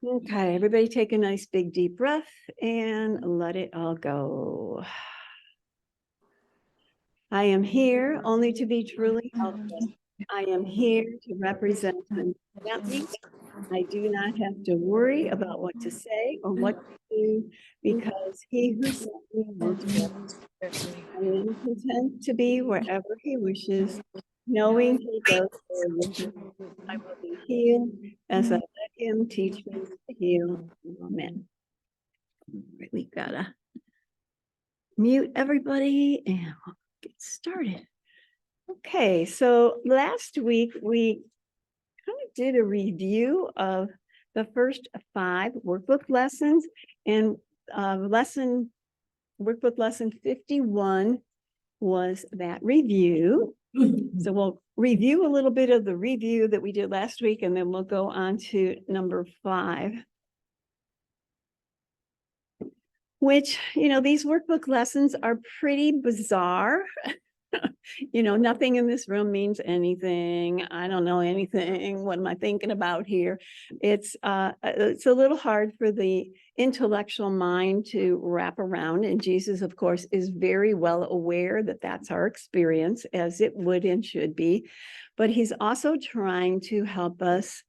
Okay, everybody take a nice big deep breath and let it all go. I am here only to be truly helpful. I am here to represent him. I do not have to worry about what to say or what to do because he who sent me went with me. I am content to be wherever he wishes, knowing he goes there with me. I will be healed as I let him teach me to heal. Amen. All right, we gotta mute everybody and we'll get started. Okay, so last week we kind of did a review of the first 5 workbook lessons, and workbook lesson 51 was that review. So we'll review a little bit of the review that we did last week, and then we'll go on to number 5. Which, these workbook lessons are pretty bizarre. Nothing in this room means anything. I don't know anything. What am I thinking about here? It's a little hard for the intellectual mind to wrap around. And Jesus, of course, is very well aware that that's our experience, as it would and should be. But he's also trying to help us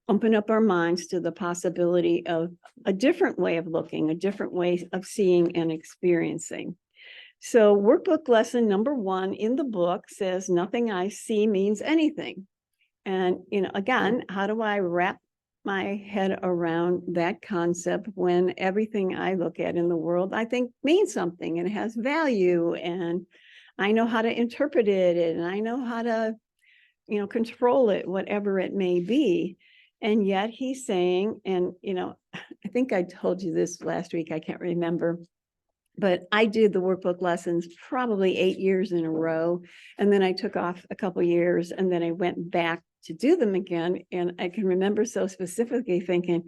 open up our minds to the possibility of a different way of looking, a different way of seeing and experiencing. So workbook lesson number 1 in the book says, nothing I see means anything. And, again, how do I wrap my head around that concept when everything I look at in the world, I think means something and has value, and I know how to interpret it, and I know how to, control it, whatever it may be. And yet he's saying, and, I think I told you this last week, I can't remember, but I did the workbook lessons probably 8 years in a row. And then I took off a couple of years, and then I went back to do them again. And I can remember so specifically thinking,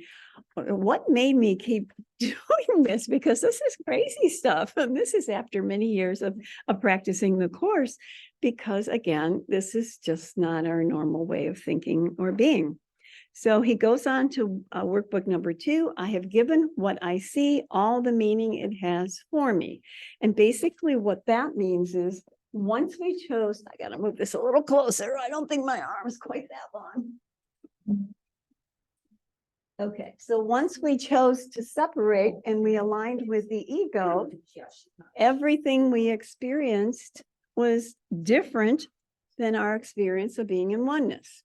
what made me keep doing this? Because this is crazy stuff. And this is after many years of practicing the course, because again, this is just not our normal way of thinking or being. So he goes on to workbook number 2. I have given what I see all the meaning it has for me. And basically what that means is, once we chose, I got to move this a little closer. I don't think my arm's quite that long. Okay, so once we chose to separate and we aligned with the ego, everything we experienced was different than our experience of being in oneness.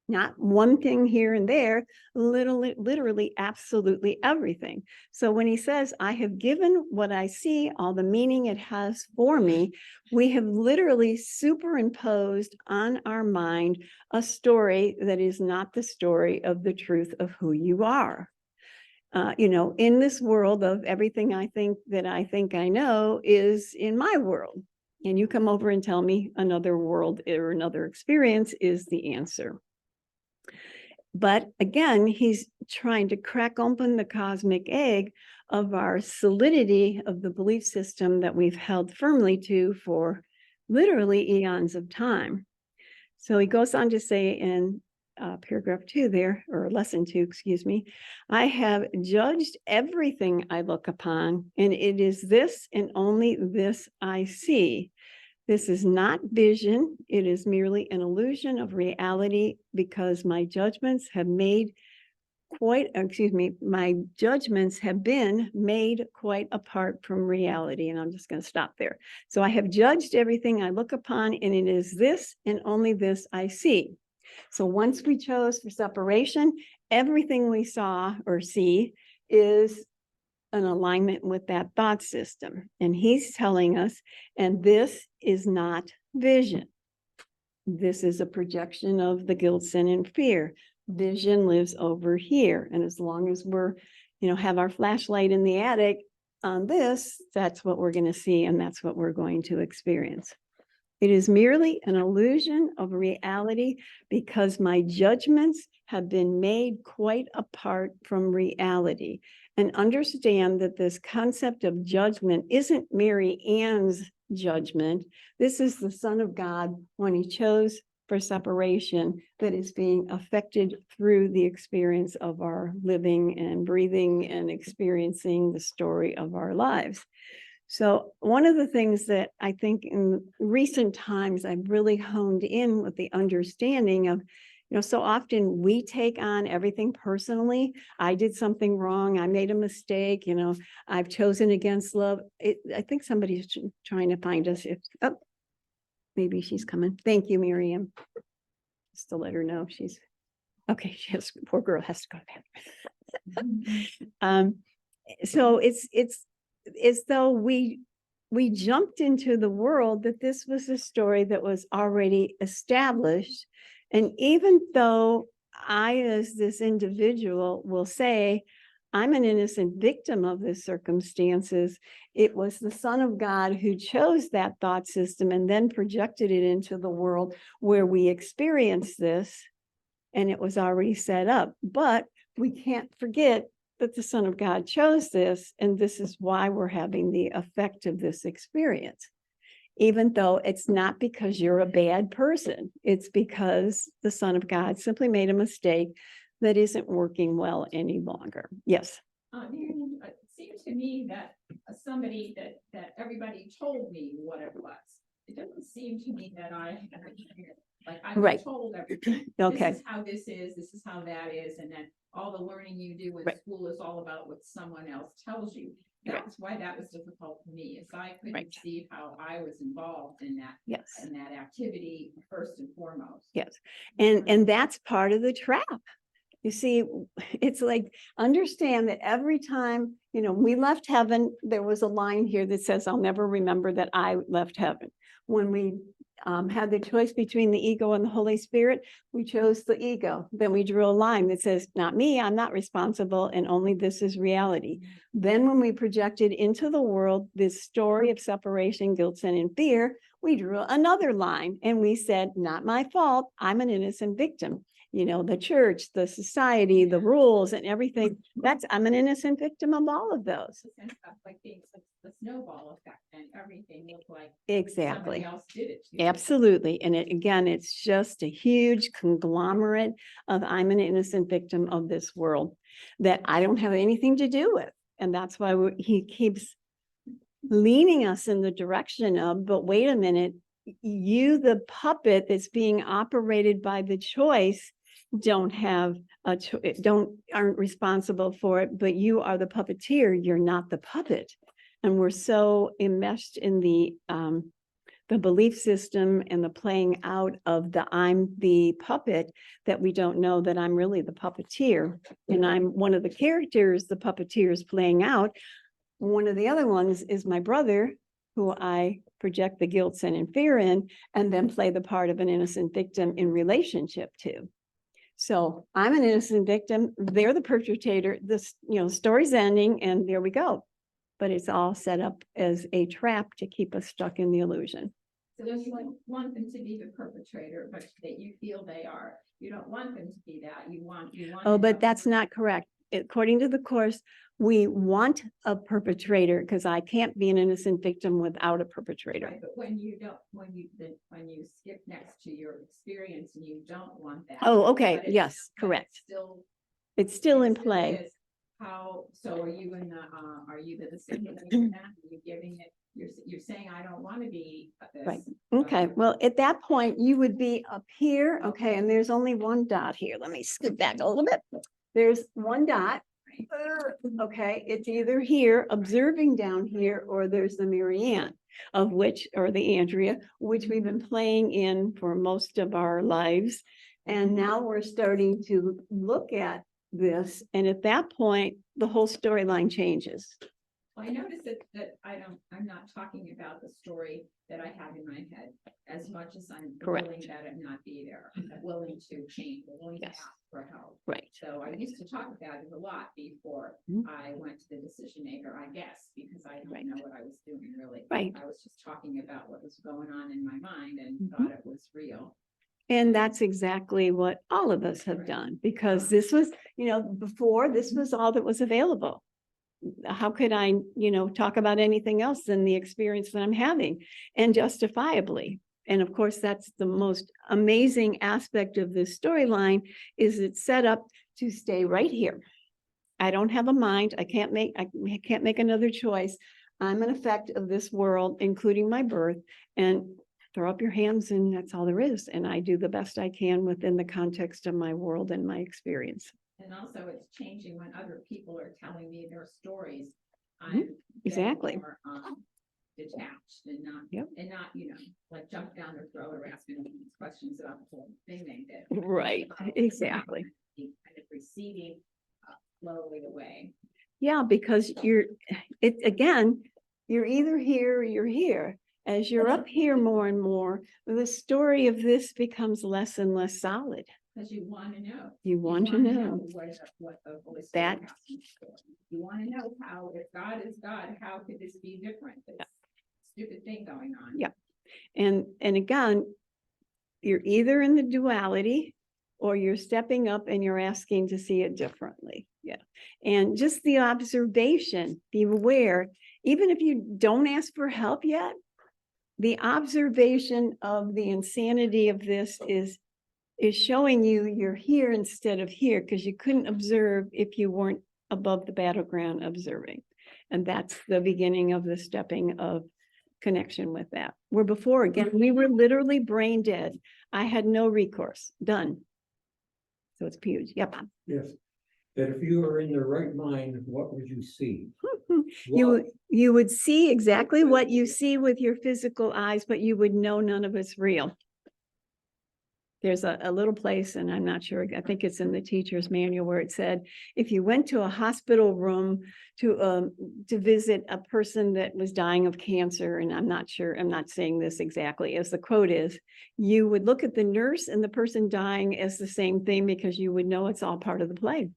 Not one thing here and there, literally, absolutely everything. So when he says, I have given what I see all the meaning it has for me, we have literally superimposed on our mind a story that is not the story of the truth of who you are. In this world of everything I think I know is in my world. And you come over and tell me another world or another experience is the answer. But again, he's trying to crack open the cosmic egg of our solidity of the belief system that we've held firmly to for literally eons of time. So he goes on to say in paragraph 2 there, or lesson 2, excuse me, I have judged everything I look upon, and it is this and only this I see. This is not vision. It is merely an illusion of reality, because my judgments have been made quite apart from reality. And I'm just going to stop there. So I have judged everything I look upon, and it is this and only this I see. So once we chose for separation, everything we saw or see is an alignment with that thought system. And he's telling us, and this is not vision. This is a projection of the guilt, sin, and fear. Vision lives over here. And as long as we're, have our flashlight in the attic on this, that's what we're going to see, and that's what we're going to experience. It is merely an illusion of reality, because my judgments have been made quite apart from reality. And understand that this concept of judgment isn't Mary Ann's judgment. This is the Son of God when he chose for separation that is being affected through the experience of our living and breathing and experiencing the story of our lives. So one of the things that I think in recent times I've really honed in with the understanding of, so often we take on everything personally. I did something wrong. I made a mistake. I've chosen against love. I think somebody's trying to find us. Maybe she's coming. Thank you, Miriam. Just to let her know she's okay. Poor girl has to go to bed. So it's as though we jumped into the world that this was a story that was already established. And even though I, as this individual, will say, I'm an innocent victim of the circumstances, it was the Son of God who chose that thought system and then projected it into the world where we experience this, and it was already set up. But we can't forget that the Son of God chose this, and this is why we're having the effect of this experience. Even though it's not because you're a bad person, it's because the Son of God simply made a mistake that isn't working well any longer. Yes. It seemed to me that somebody that everybody told me what it was. It doesn't seem to me that I Right. told everything. Okay. This is how this is how that is, and then all the learning you do in Right. school is all about what someone else tells you. That's why that was difficult for me, is I couldn't see how I was involved in that. Yes. In that activity first and foremost. Yes. And that's part of the trap. You see, it's like, understand that every time, we left heaven, there was a line here that says, I'll never remember that I left heaven. When we had the choice between the ego and the Holy Spirit, we chose the ego. Then we drew a line that says, not me, I'm not responsible, and only this is reality. Then when we projected into the world this story of separation, guilt, sin, and fear, we drew another line and we said, not my fault, I'm an innocent victim. The church, the society, the rules and everything, I'm an innocent victim of all of those. Like the snowball effect, and everything looked like exactly somebody else did it to you. Absolutely. And it's just a huge conglomerate of I'm an innocent victim of this world that I don't have anything to do with. And that's why he keeps leaning us in the direction of, but wait a minute, you, the puppet that's being operated by the choice, aren't responsible for it, but you are the puppeteer. You're not the puppet. And we're so enmeshed in the belief system and the playing out of I'm the puppet that we don't know that I'm really the puppeteer. And I'm one of the characters the puppeteer is playing out. One of the other ones is my brother, who I project the guilt, sin, and fear in, and then play the part of an innocent victim in relationship to. So I'm an innocent victim. They're the perpetrator. This, story's ending, and there we go. But it's all set up as a trap to keep us stuck in the illusion. So there's want them to be the perpetrator, but that you feel they are. You don't want them to be that. You want. Oh, but that's not correct. According to the Course, we want a perpetrator because I can't be an innocent victim without a perpetrator. Right, but when you skip next to your experience and you don't want that. Oh, okay. Yes, correct. It's still in play. So are you the decision maker now? Are you giving it? You're saying I don't want to be this. Right. Okay. Well, at that point, you would be up here. Okay. And there's only one dot here. Let me scoot back a little bit. There's one dot. Okay. It's either here, observing down here, or there's the Marianne, or the Andrea, which we've been playing in for most of our lives. And now we're starting to look at this. And at that point, the whole storyline changes. Well, I noticed that I'm not talking about the story that I have in my head as much as I'm willing that it not be there. I'm willing to change, willing to ask for help. Right. So I used to talk about it a lot before I went to the decision maker, I guess, because I didn't know what I was doing really. Right. I was just talking about what was going on in my mind and thought it was real. And that's exactly what all of us have done, because this was, before this was all that was available. How could I, talk about anything else than the experience that I'm having, and justifiably. And of course, that's the most amazing aspect of this storyline, is it's set up to stay right here. I don't have a mind. I can't make another choice. I'm an effect of this world, including my birth, and throw up your hands, and that's all there is. And I do the best I can within the context of my world and my experience. And also it's changing when other people are telling me their stories. Mhm. I'm Exactly. more, detached and not, Yep. like jump down their throat or asking them these questions about the whole thing they did. Right, exactly. Kind of receding slowly away. Yeah, because you're either here or you're here. As you're up here more and more, the story of this becomes less and less solid. Because you want to know. You want to know. What the Holy Spirit That- has in store. You want to know how, if God is God, how could this be different? This stupid thing going on. Yeah. And again, you're either in the duality or you're stepping up and you're asking to see it differently. Yeah. And just the observation, be aware, even if you don't ask for help yet, the observation of the insanity of this is showing you you're here instead of here, because you couldn't observe if you weren't above the battleground observing. And that's the beginning of the stepping of connection with that. Where before, again, we were literally brain dead. I had no recourse. Done. So it's huge. Yep. Yes, that if you were in the right mind, what would you see? You would see exactly what you see with your physical eyes, but you would know none of it's real. There's a little place, and I'm not sure, I think it's in the teacher's manual, where it said, if you went to a hospital room to visit a person that was dying of cancer, and I'm not sure, I'm not saying this exactly as the quote is, you would look at the nurse and the person dying as the same thing, because you would know it's all part of the play.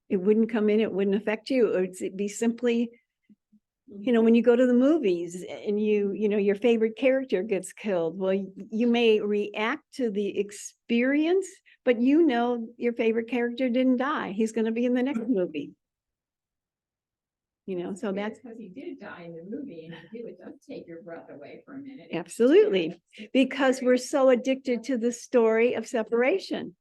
It wouldn't come in, it wouldn't affect you. It'd be simply, when you go to the movies and your favorite character gets killed, well, you may react to the experience, but your favorite character didn't die. He's going to be in the next movie. So that's because he did die in the movie, and it does take your breath away for a minute. absolutely, because we're so addicted to the story of separation.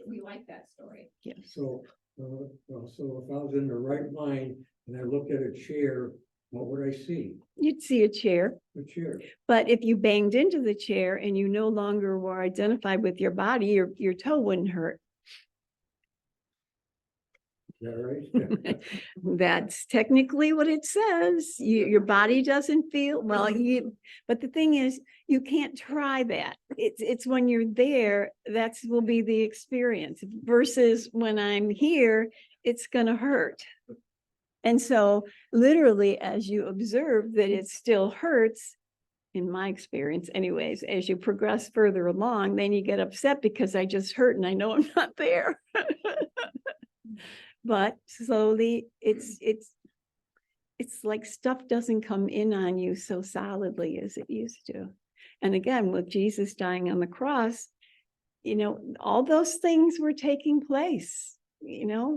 We like that story. Yes. So if I was in the right mind and I looked at a chair, what would I see? You'd see a chair. A chair. But if you banged into the chair and you no longer were identified with your body, your toe wouldn't hurt. Is that right? That's technically what it says. Your body doesn't feel well. But the thing is, you can't try that. It's when you're there, will be the experience. Versus when I'm here, it's gonna hurt. And so literally, as you observe that it still hurts, in my experience anyways, as you progress further along, then you get upset because I just hurt and I know I'm not there. But slowly, it's like stuff doesn't come in on you so solidly as it used to. And again, with Jesus dying on the cross, all those things were taking place.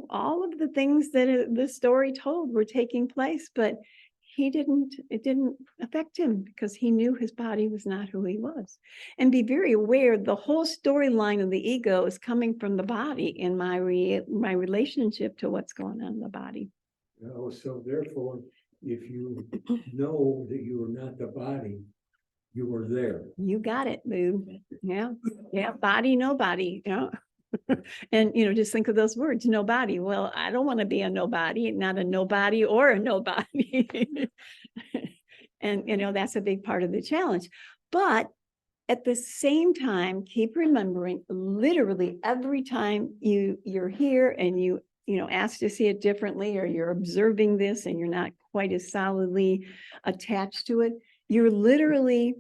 All of the things that the story told were taking place, but it didn't affect him, because he knew his body was not who he was. And be very aware, the whole storyline of the ego is coming from the body in my relationship to what's going on in the body. So therefore, if you know that you are not the body, you were there. You got it, boo. Yeah. Body, nobody. Yeah. And just think of those words, nobody. Well, I don't want to be a nobody, not a nobody or a nobody. And that's a big part of the challenge. But at the same time, keep remembering, literally every time you're here and you ask to see it differently, or you're observing this and you're not quite as solidly attached to it, you're literally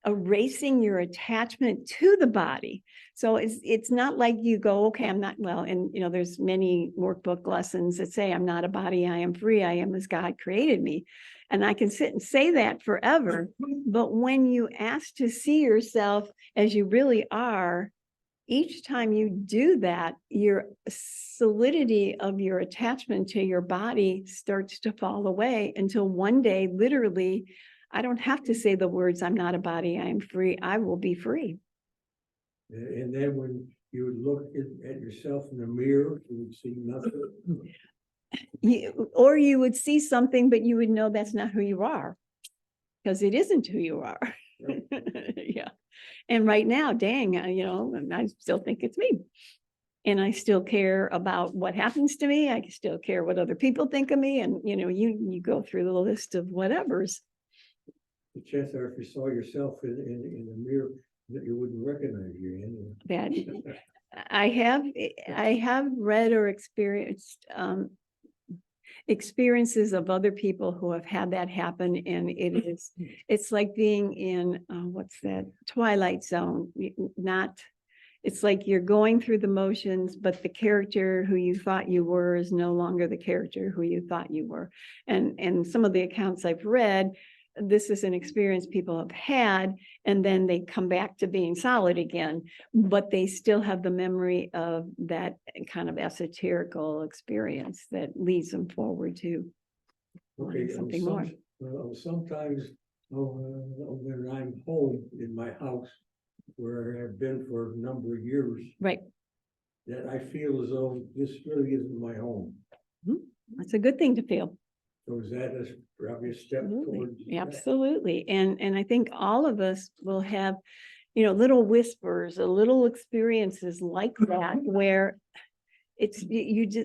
erasing your attachment to the body. So it's not like you go, okay, I'm not well. And there's many workbook lessons that say, I'm not a body, I am free, I am as God created me. And I can sit and say that forever. But when you ask to see yourself as you really are, each time you do that, your solidity of your attachment to your body starts to fall away, until one day, literally, I don't have to say the words, I'm not a body, I am free. I will be free. And then when you would look at yourself in the mirror, you would see nothing. Or you would see something, but you would know that's not who you are, because it isn't who you are. Right. Yeah. And right now, dang, I still think it's me. And I still care about what happens to me. I still care what other people think of me. And, you go through the list of whatevers. The chances are if you saw yourself in the mirror, that you wouldn't recognize you anyway. That I have read or experienced experiences of other people who have had that happen, and it's like being in what's that, Twilight Zone. It's like you're going through the motions, but the character who you thought you were is no longer the character who you thought you were. And some of the accounts I've read, this is an experience people have had, and then they come back to being solid again, but they still have the memory of that kind of esoterical experience that leads them forward to wanting something more. Sometimes when I'm home in my house, where I've been for a number of years, Right. that I feel as though this really isn't my home. That's a good thing to feel. So is that probably a step towards that? Absolutely. And I think all of us will have, little whispers, little experiences like that, where it's,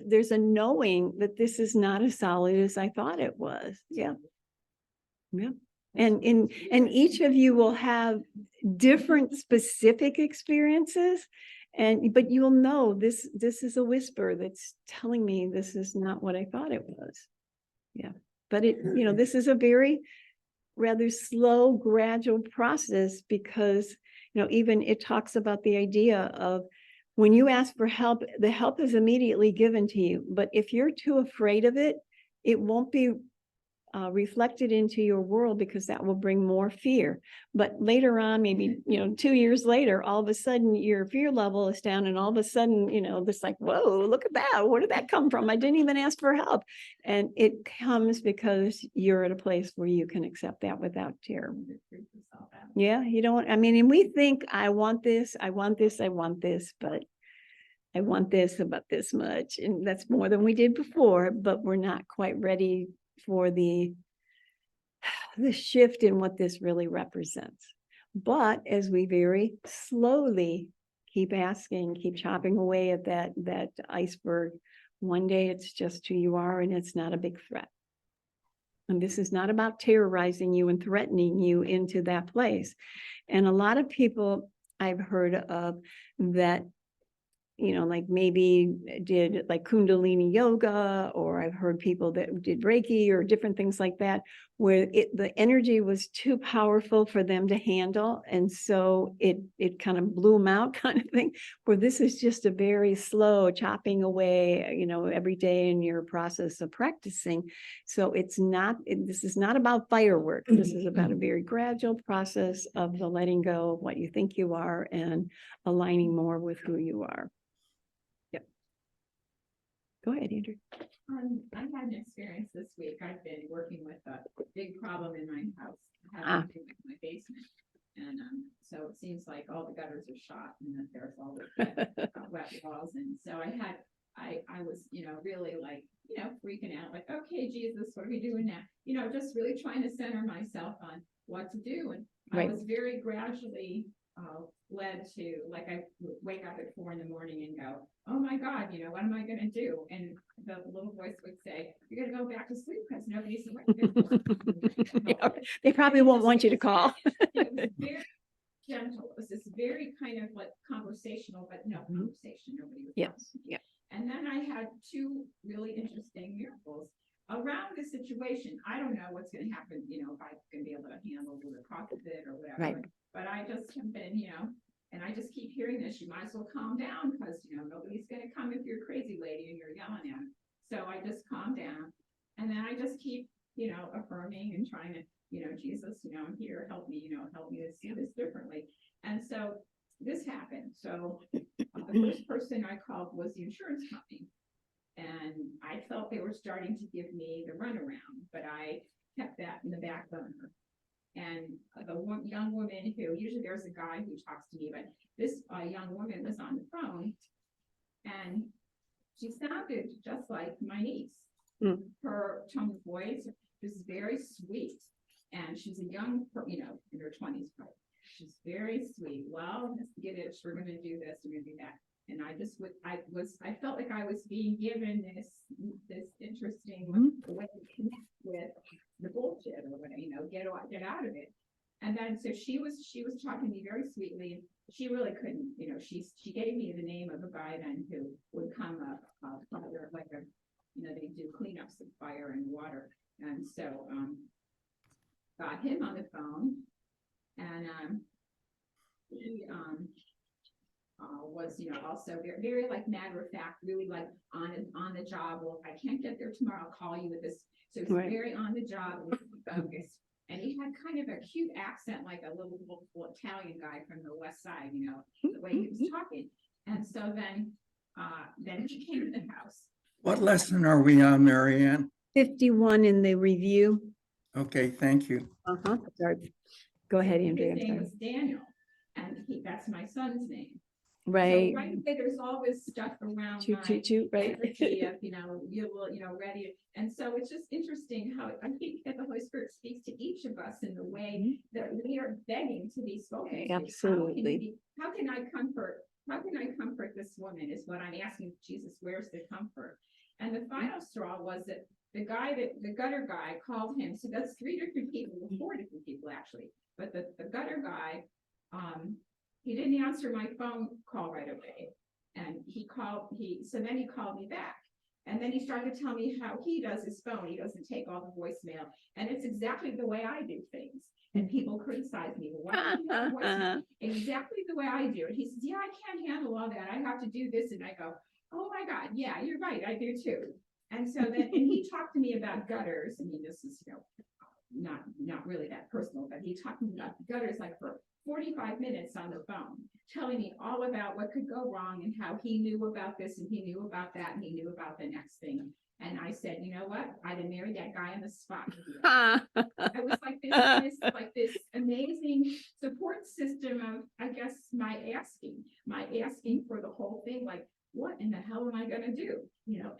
there's a knowing that this is not as solid as I thought it was. Yeah. Yeah. And each of you will have different specific experiences, but you'll know this is a whisper that's telling me this is not what I thought it was. Yeah. But this is a very rather slow, gradual process, because, even it talks about the idea of when you ask for help, the help is immediately given to you. But if you're too afraid of it, it won't be reflected into your world, because that will bring more fear. But later on, maybe 2 years later, all of a sudden your fear level is down, and all of a sudden it's like, whoa, look at that, where did that come from? I didn't even ask for help. And it comes because you're at a place where you can accept that without terror. Yeah, you don't, and we think, I want this, I want this, I want this, but I want this about this much, and that's more than we did before, but we're not quite ready for the shift in what this really represents. But as we very slowly keep asking, keep chopping away at that iceberg, one day it's just who you are, and it's not a big threat. And this is not about terrorizing you and threatening you into that place. And a lot of people I've heard of that, like maybe did like Kundalini yoga, or I've heard people that did Reiki or different things like that, where the energy was too powerful for them to handle. And so it kind of blew them out, kind of thing, where this is just a very slow chopping away, every day in your process of practicing. So this is not about fireworks. This is about a very gradual process of the letting go of what you think you are and aligning more with who you are. Go ahead, Andrew. I had an experience this week. I've been working with a big problem in my house. I have to do with my basement. And so it seems like all the gutters are shot, and that there's all the wet walls. And so I was, really like, freaking out, like, okay, Jesus, what are we doing now? Just really trying to center myself on what to do. And I was very gradually led to, like, I would wake up at 4 a.m. and go, oh my God, what am I going to do? And the little voice would say, you're going to go back to sleep because nobody's awake. They probably won't want you to call. It was very gentle. It was this very kind of like conversational, but no conversation. Nobody was. Yes. Yeah. And then I had 2 really interesting miracles around the situation. I don't know what's going to happen, if I'm going to be able to handle the cost of it or whatever. Right. But I just have been, and I just keep hearing this, you might as well calm down, because, nobody's going to come if you're a crazy lady and you're yelling at them. So I just calm down. And then I just keep, affirming and trying to, Jesus, I'm here, help me to see this differently. And so this happened. So the first person I called was the insurance company. And I felt they were starting to give me the runaround, but I kept that in the back burner. And the young woman who, usually there's a guy who talks to me, but this young woman was on the phone, and she sounded just like my niece. Mm. Her tone of voice was very sweet, and she's a young, in her 20s probably. She's very sweet. Well, let's get it. We're going to do this. We're going to do that. And I felt like I was being given this interesting way to connect with the bullshit or whatever, get out of it. And then so she was talking to me very sweetly, and she really couldn't, she gave me the name of a guy then who would come like they do cleanups of fire and water. And so got him on the phone, and he was also very like matter of fact, really like on the job. Well, if I can't get there tomorrow, I'll call you with this. So he's very on the job, focused. And he had kind of a cute accent, like a little Italian guy from the West Side, the way he was talking. And so then he came to the house. What lesson are we on, Marianne? 51 in the review. Okay, thank you. Sorry. Go ahead, Andrea. His name was Daniel, and that's my son's name. Right. So right away, there's all this stuff around Right. energy of, you will, ready. And so it's just interesting how I think that the Holy Spirit speaks to each of us in the way that we are begging to be spoken to. Absolutely. How can I comfort this woman is what I'm asking Jesus, where's the comfort? And the final straw was that the gutter guy called him. So that's 3 different people, 4 different people actually. But the gutter guy, he didn't answer my phone call right away. And so then he called me back. And then he started to tell me how he does his phone. He doesn't take all the voicemail. And it's exactly the way I do things. And people criticize me. Well, why do you have voicemail? Exactly the way I do it. He says, yeah, I can't handle all that. I have to do this. And I go, oh my God, yeah, you're right. I do too. And so then, and he talked to me about gutters. I mean, this is, not really that personal, but he talked to me about gutters like for 45 minutes on the phone, telling me all about what could go wrong and how he knew about this and he knew about that and he knew about the next thing. And I said, you know what? I'd have married that guy on the spot. I was like this amazing support system of, I guess, my asking for the whole thing, like, what in the hell am I going to do?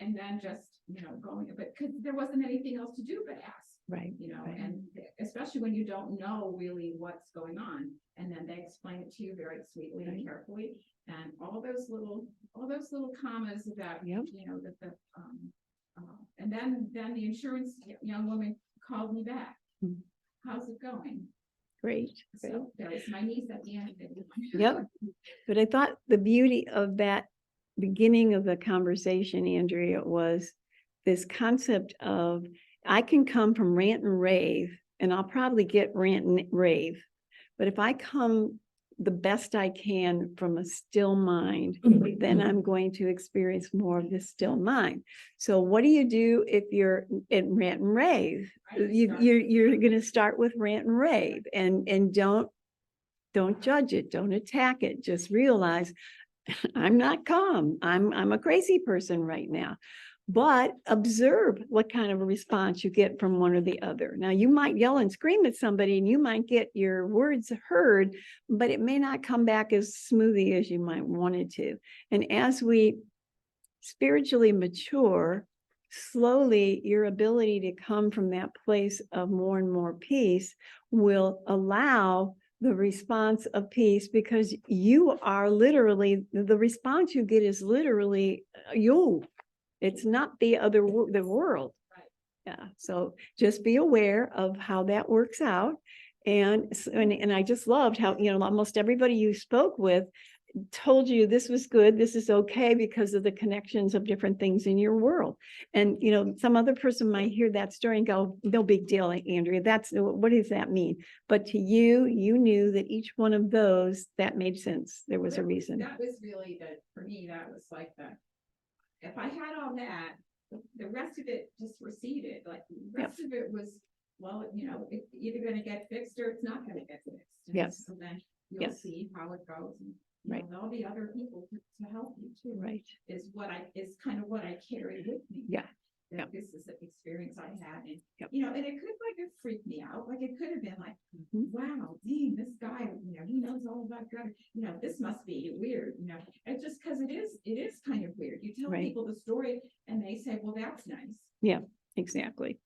And then just, going, but because there wasn't anything else to do but ask. Right. Right. And especially when you don't know really what's going on, and then they explain it to you very sweetly and carefully, and all those little commas about, and then the insurance young woman called me back. How's it going? Great. So there was my niece at the end of it. Yep. But I thought the beauty of that beginning of the conversation, Andrea, was this concept of I can come from rant and rave, and I'll probably get rant and rave. But if I come the best I can from a still mind, then I'm going to experience more of this still mind. So what do you do if you're in rant and rave? You're going to start with rant and rave, and don't judge it, don't attack it. Just realize I'm not calm. I'm a crazy person right now. But observe what kind of a response you get from one or the other. Now, you might yell and scream at somebody and you might get your words heard, but it may not come back as smoothly as you might want it to. And as we spiritually mature, slowly your ability to come from that place of more and more peace will allow the response of peace, because you are literally, the response you get is literally you. It's not the world. Right. Yeah. So just be aware of how that works out. And I just loved how, almost everybody you spoke with told you this was good, this is okay, because of the connections of different things in your world. And, some other person might hear that story and go, no big deal, Andrea, what does that mean? But to you, you knew that each one of those, that made sense. There was a reason. That was really for me, that was like if I had all that, the rest of it just receded. Like the rest of it was, well, it's either going to get fixed or it's not going to get fixed. And yes. So then you'll see how it goes. And, there'll be other people to help you too. Right. Is kind of what I carry with me. Yeah. that Yep. this is the experience I had, and, Yep. you know, and it could like have freaked me out, like it could have been like, Mhm. wow, dang, this guy, you know, he knows all about gutter, you know, this must be weird, you know, and just because it is kind of weird. You tell Right. people the story and they say, well, that's nice. Yeah, exactly.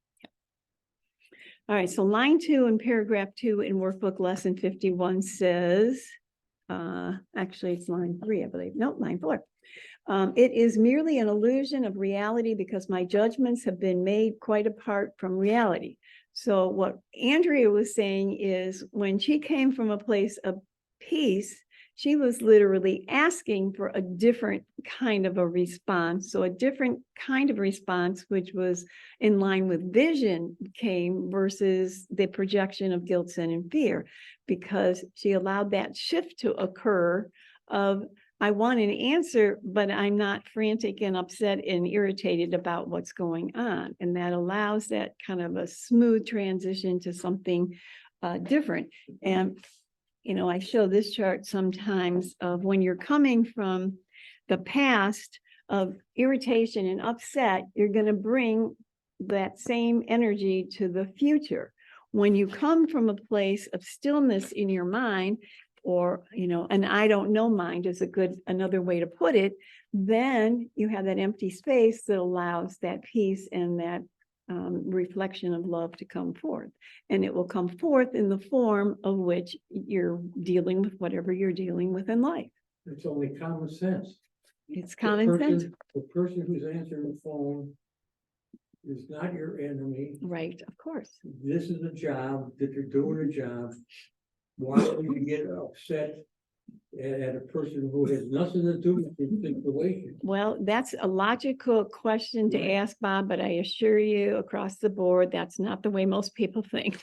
All right, so line 2 in paragraph 2 in workbook lesson 51 says, actually it's line 3, I believe. No, line 4. It is merely an illusion of reality because my judgments have been made quite apart from reality. So what Andrea was saying is when she came from a place of peace, she was literally asking for a different kind of a response. So a different kind of response, which was in line with vision, came versus the projection of guilt, sin, and fear, because she allowed that shift to occur of, I want an answer, but I'm not frantic and upset and irritated about what's going on. And that allows that kind of a smooth transition to something different. And, you know, I show this chart sometimes of when you're coming from the past of irritation and upset, you're going to bring that same energy to the future. When you come from a place of stillness in your mind, or, you know, an I don't know mind is another way to put it, then you have that empty space that allows that peace and that reflection of love to come forth. And it will come forth in the form of which you're dealing with whatever you're dealing with in life. It's only common sense. It's The common sense, person who's answering the phone is not your enemy. right? Of course. This is a job that they're doing a job. Why would you get upset at a person who has nothing to do with the situation? Well, that's a logical question to Right. ask, Bob, but I assure you across the board, that's not the way most people think.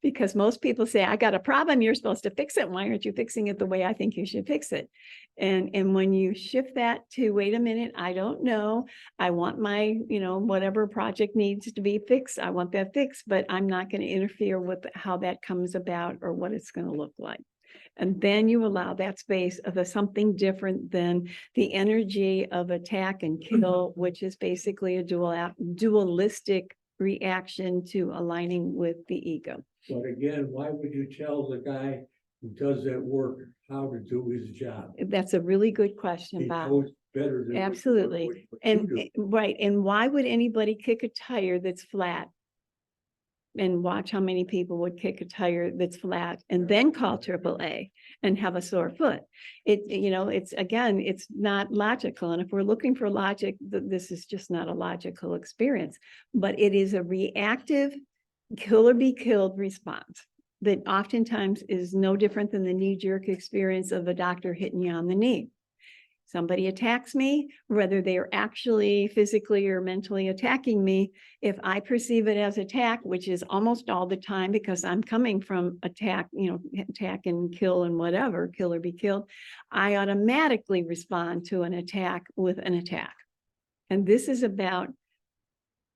Because most people say, I got a problem, you're supposed to fix it. Why aren't you fixing it the way I think you should fix it? And when you shift that to, wait a minute, I don't know. I want my, you know, whatever project needs to be fixed. I want that fixed, but I'm not going to interfere with how that comes about or what it's going to look like. And then you allow that space of something different than the energy of attack and kill, which is basically a dualistic reaction to aligning with the ego. But again, why would you tell the guy who does that work how to do his job? That's a really good question, He Bob. knows better than Absolutely. what you And do. right. And why would anybody kick a tire that's flat? And watch how many people would kick a tire that's flat and then call AAA and have a sore foot. You know, it's, again, it's not logical. And if we're looking for logic, this is just not a logical experience, but it is a reactive kill or be killed response that oftentimes is no different than the knee-jerk experience of a doctor hitting you on the knee. Somebody attacks me, whether they are actually physically or mentally attacking me, if I perceive it as attack, which is almost all the time because I'm coming from attack, you know, attack and kill and whatever, kill or be killed, I automatically respond to an attack with an attack. And this is about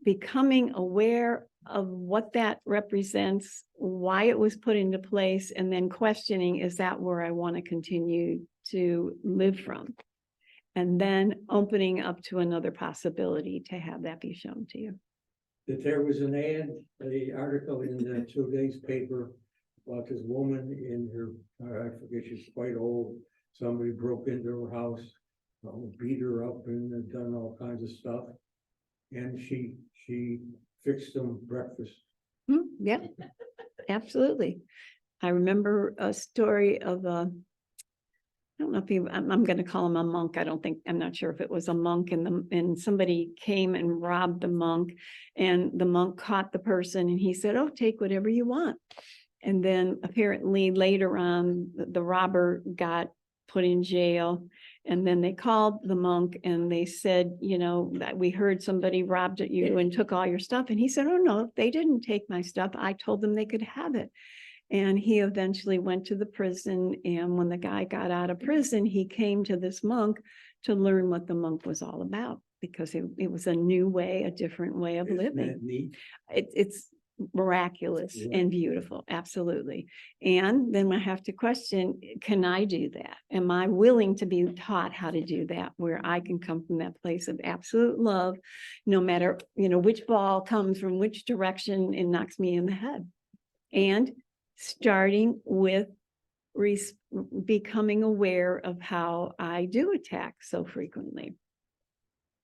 becoming aware of what that represents, why it was put into place, and then questioning, is that where I want to continue to live from? And then opening up to another possibility to have that be shown to you. That there was an article in the today's paper about this woman in her, I forget, she's quite old. Somebody broke into her house, beat her up and done all kinds of stuff. And she fixed them breakfast. Yeah, absolutely. I remember a story of I don't know if I'm going to call him a monk. I'm not sure if it was a monk, and somebody came and robbed the monk, and the monk caught the person and he said, oh, take whatever you want. And then apparently later on, the robber got put in jail, and then they called the monk and they said, you know, that we heard somebody robbed you and took all your stuff. And he said, oh, no, they didn't take my stuff. I told them they could have it. And he eventually went to the prison. And when the guy got out of prison, he came to this monk to learn what the monk was all about, because it was a new way, a different way of Isn't living. that neat? It's miraculous Yeah. and beautiful, absolutely. And then I have to question, can I do that? Am I willing to be taught how to do that, where I can come from that place of absolute love, no matter, which ball comes from which direction and knocks me in the head? And starting with becoming aware of how I do attack so frequently.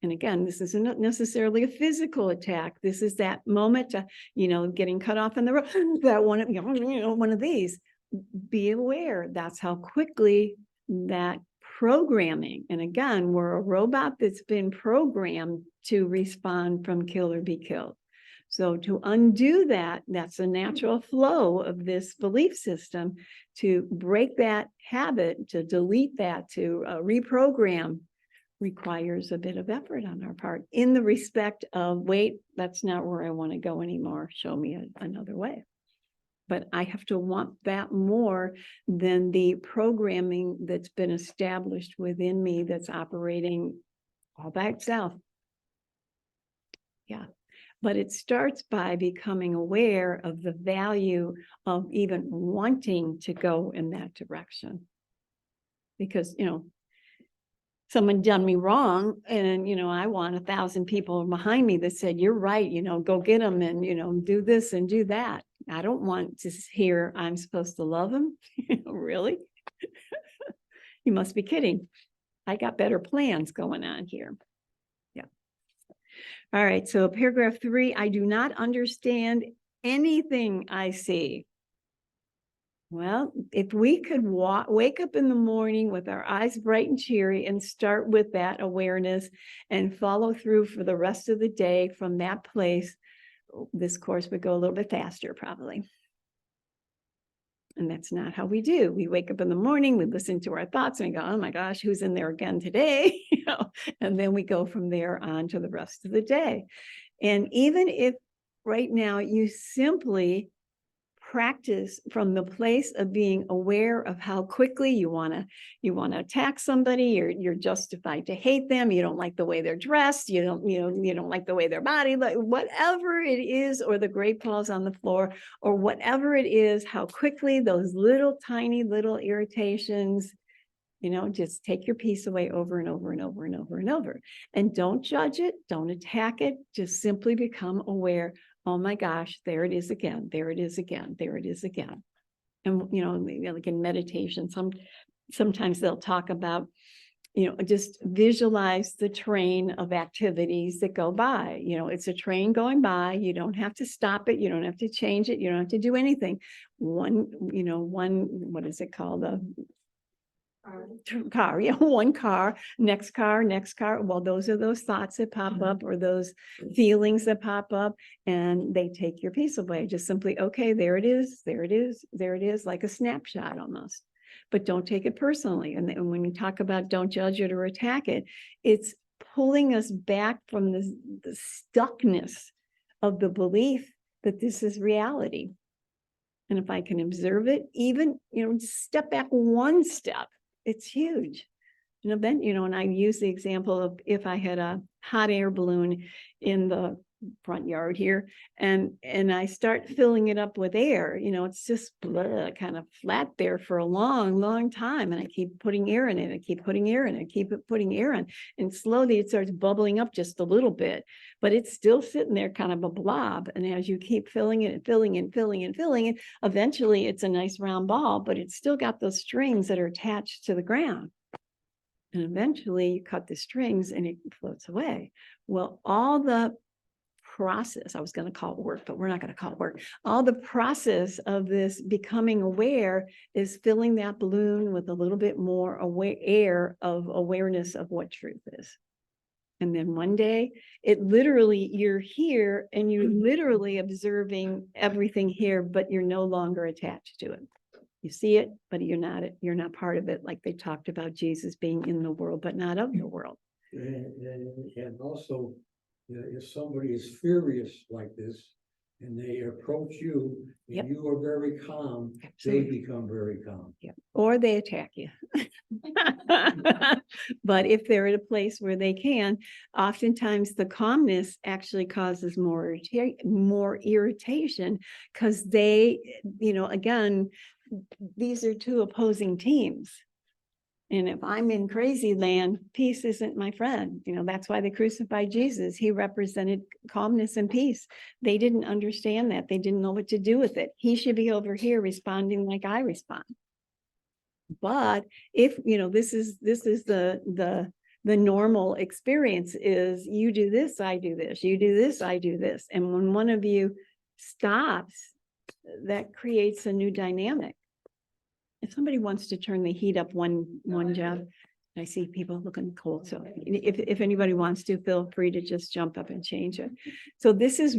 And again, this isn't necessarily a physical attack. This is that moment, getting cut off in the road, that one, one of these. Be aware, that's how quickly that programming, and again, we're a robot that's been programmed to respond from kill or be killed. So to undo that, that's a natural flow of this belief system. To break that habit, to delete that, to reprogram, requires a bit of effort on our part, in the respect of, wait, that's not where I want to go anymore. Show me another way. But I have to want that more than the programming that's been established within me that's operating all by itself. Yeah. But it starts by becoming aware of the value of even wanting to go in that direction. Because, someone done me wrong, and, I want 1,000 people behind me that said, you're right, go get them and, do this and do that. I don't want to hear I'm supposed to love them. Really? You must be kidding. I got better plans going on here. Yeah. All right. So paragraph 3, I do not understand anything I see. Well, if we could wake up in the morning with our eyes bright and cheery and start with that awareness and follow through for the rest of the day from that place, this course would go a little bit faster probably. And that's not how we do. We wake up in the morning, we listen to our thoughts and we go, oh my gosh, who's in there again today? And then we go from there on to the rest of the day. And even if right now you simply practice from the place of being aware of how quickly you want to attack somebody, you're justified to hate them, you don't like the way they're dressed, you don't like the way their body, like whatever it is, or the great balls on the floor, or whatever it is, how quickly those little tiny little irritations, just take your peace away over and over and over and over and over. And don't judge it, don't attack it, just simply become aware. Oh my gosh, there it is again, there it is again, there it is again. And, like in meditation, sometimes they'll talk about, just visualize the train of activities that go by. It's a train going by. You don't have to stop it. You don't have to change it. You don't have to do anything. One, what is it called? Car, one car, next car. Well, those are those thoughts that pop up, or those feelings that pop up, and they take your peace away. Just simply, okay, there it is, there it is, there it is, like a snapshot almost. But don't take it personally. And when you talk about don't judge it or attack it, it's pulling us back from the stuckness of the belief that this is reality. And if I can observe it, even, step back one step, it's huge. And then, and I use the example of if I had a hot air balloon in the front yard here, and I start filling it up with air, it's just kind of flat there for a long time. And I keep putting air in it. I keep putting air in it. I keep putting air in. And slowly it starts bubbling up just a little bit, but it's still sitting there kind of a blob. And as you keep filling it and filling it, eventually it's a nice round ball, but it's still got those strings that are attached to the ground. And eventually you cut the strings and it floats away. Well, all the process, I was going to call it work, but we're not going to call it work. All the process of this becoming aware is filling that balloon with a little bit more air of awareness of what truth is. And then one day, you're here and you're literally observing everything here, but you're no longer attached to it. You see it, but you're not part of it. Like they talked about Jesus being in the world, but not of the world. And also, if somebody is furious like this, and they approach you, Yep. and you are very calm, they Absolutely. become very calm. Yeah, or they attack you. But if they're at a place where they can, oftentimes the calmness actually causes more irritation, because they, again, these are two opposing teams. And if I'm in crazy land, peace isn't my friend. That's why they crucified Jesus. He represented calmness and peace. They didn't understand that. They didn't know what to do with it. He should be over here responding like I respond. But if, this is the normal experience is you do this, I do this, you do this, I do this. And when one of you stops, that creates a new dynamic. If somebody wants to turn the heat up one job, I see people looking cold. So if anybody wants to, feel free to just jump up and change it. So this is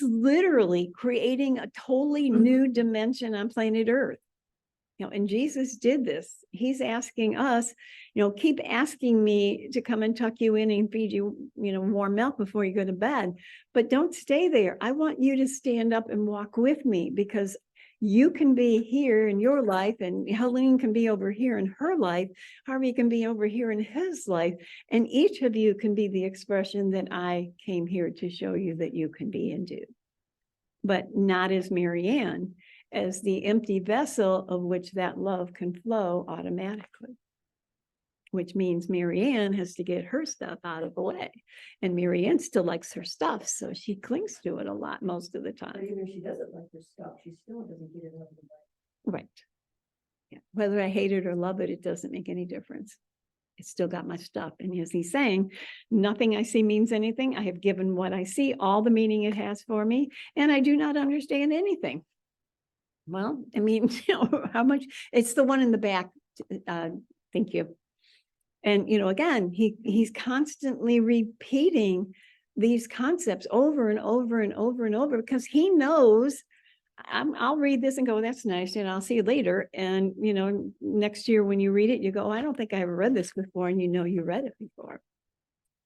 literally creating a totally new dimension on planet Earth. And Jesus did this. He's asking us, keep asking me to come and tuck you in and feed you, warm milk before you go to bed, but don't stay there. I want you to stand up and walk with me, because you can be here in your life, and Helene can be over here in her life. Harvey can be over here in his life. And each of you can be the expression that I came here to show you that you can be and do. But not as Marianne, as the empty vessel of which that love can flow automatically. Which means Marianne has to get her stuff out of the way. And Marianne still likes her stuff, so she clings to it a lot most of the But time. even if she doesn't like her stuff, she still doesn't get it out of the way. Right. Yeah. Whether I hate it or love it, it doesn't make any difference. It's still got my stuff. And as he's saying, nothing I see means anything. I have given what I see all the meaning it has for me, and I do not understand anything. Well, I mean, how much, it's the one in the back. Thank you. And, again, he's constantly repeating these concepts over and over and over and over, because he knows I'll read this and go, that's nice, and I'll see you later. And, next year when you read it, you go, I don't think I ever read this before. And you read it before.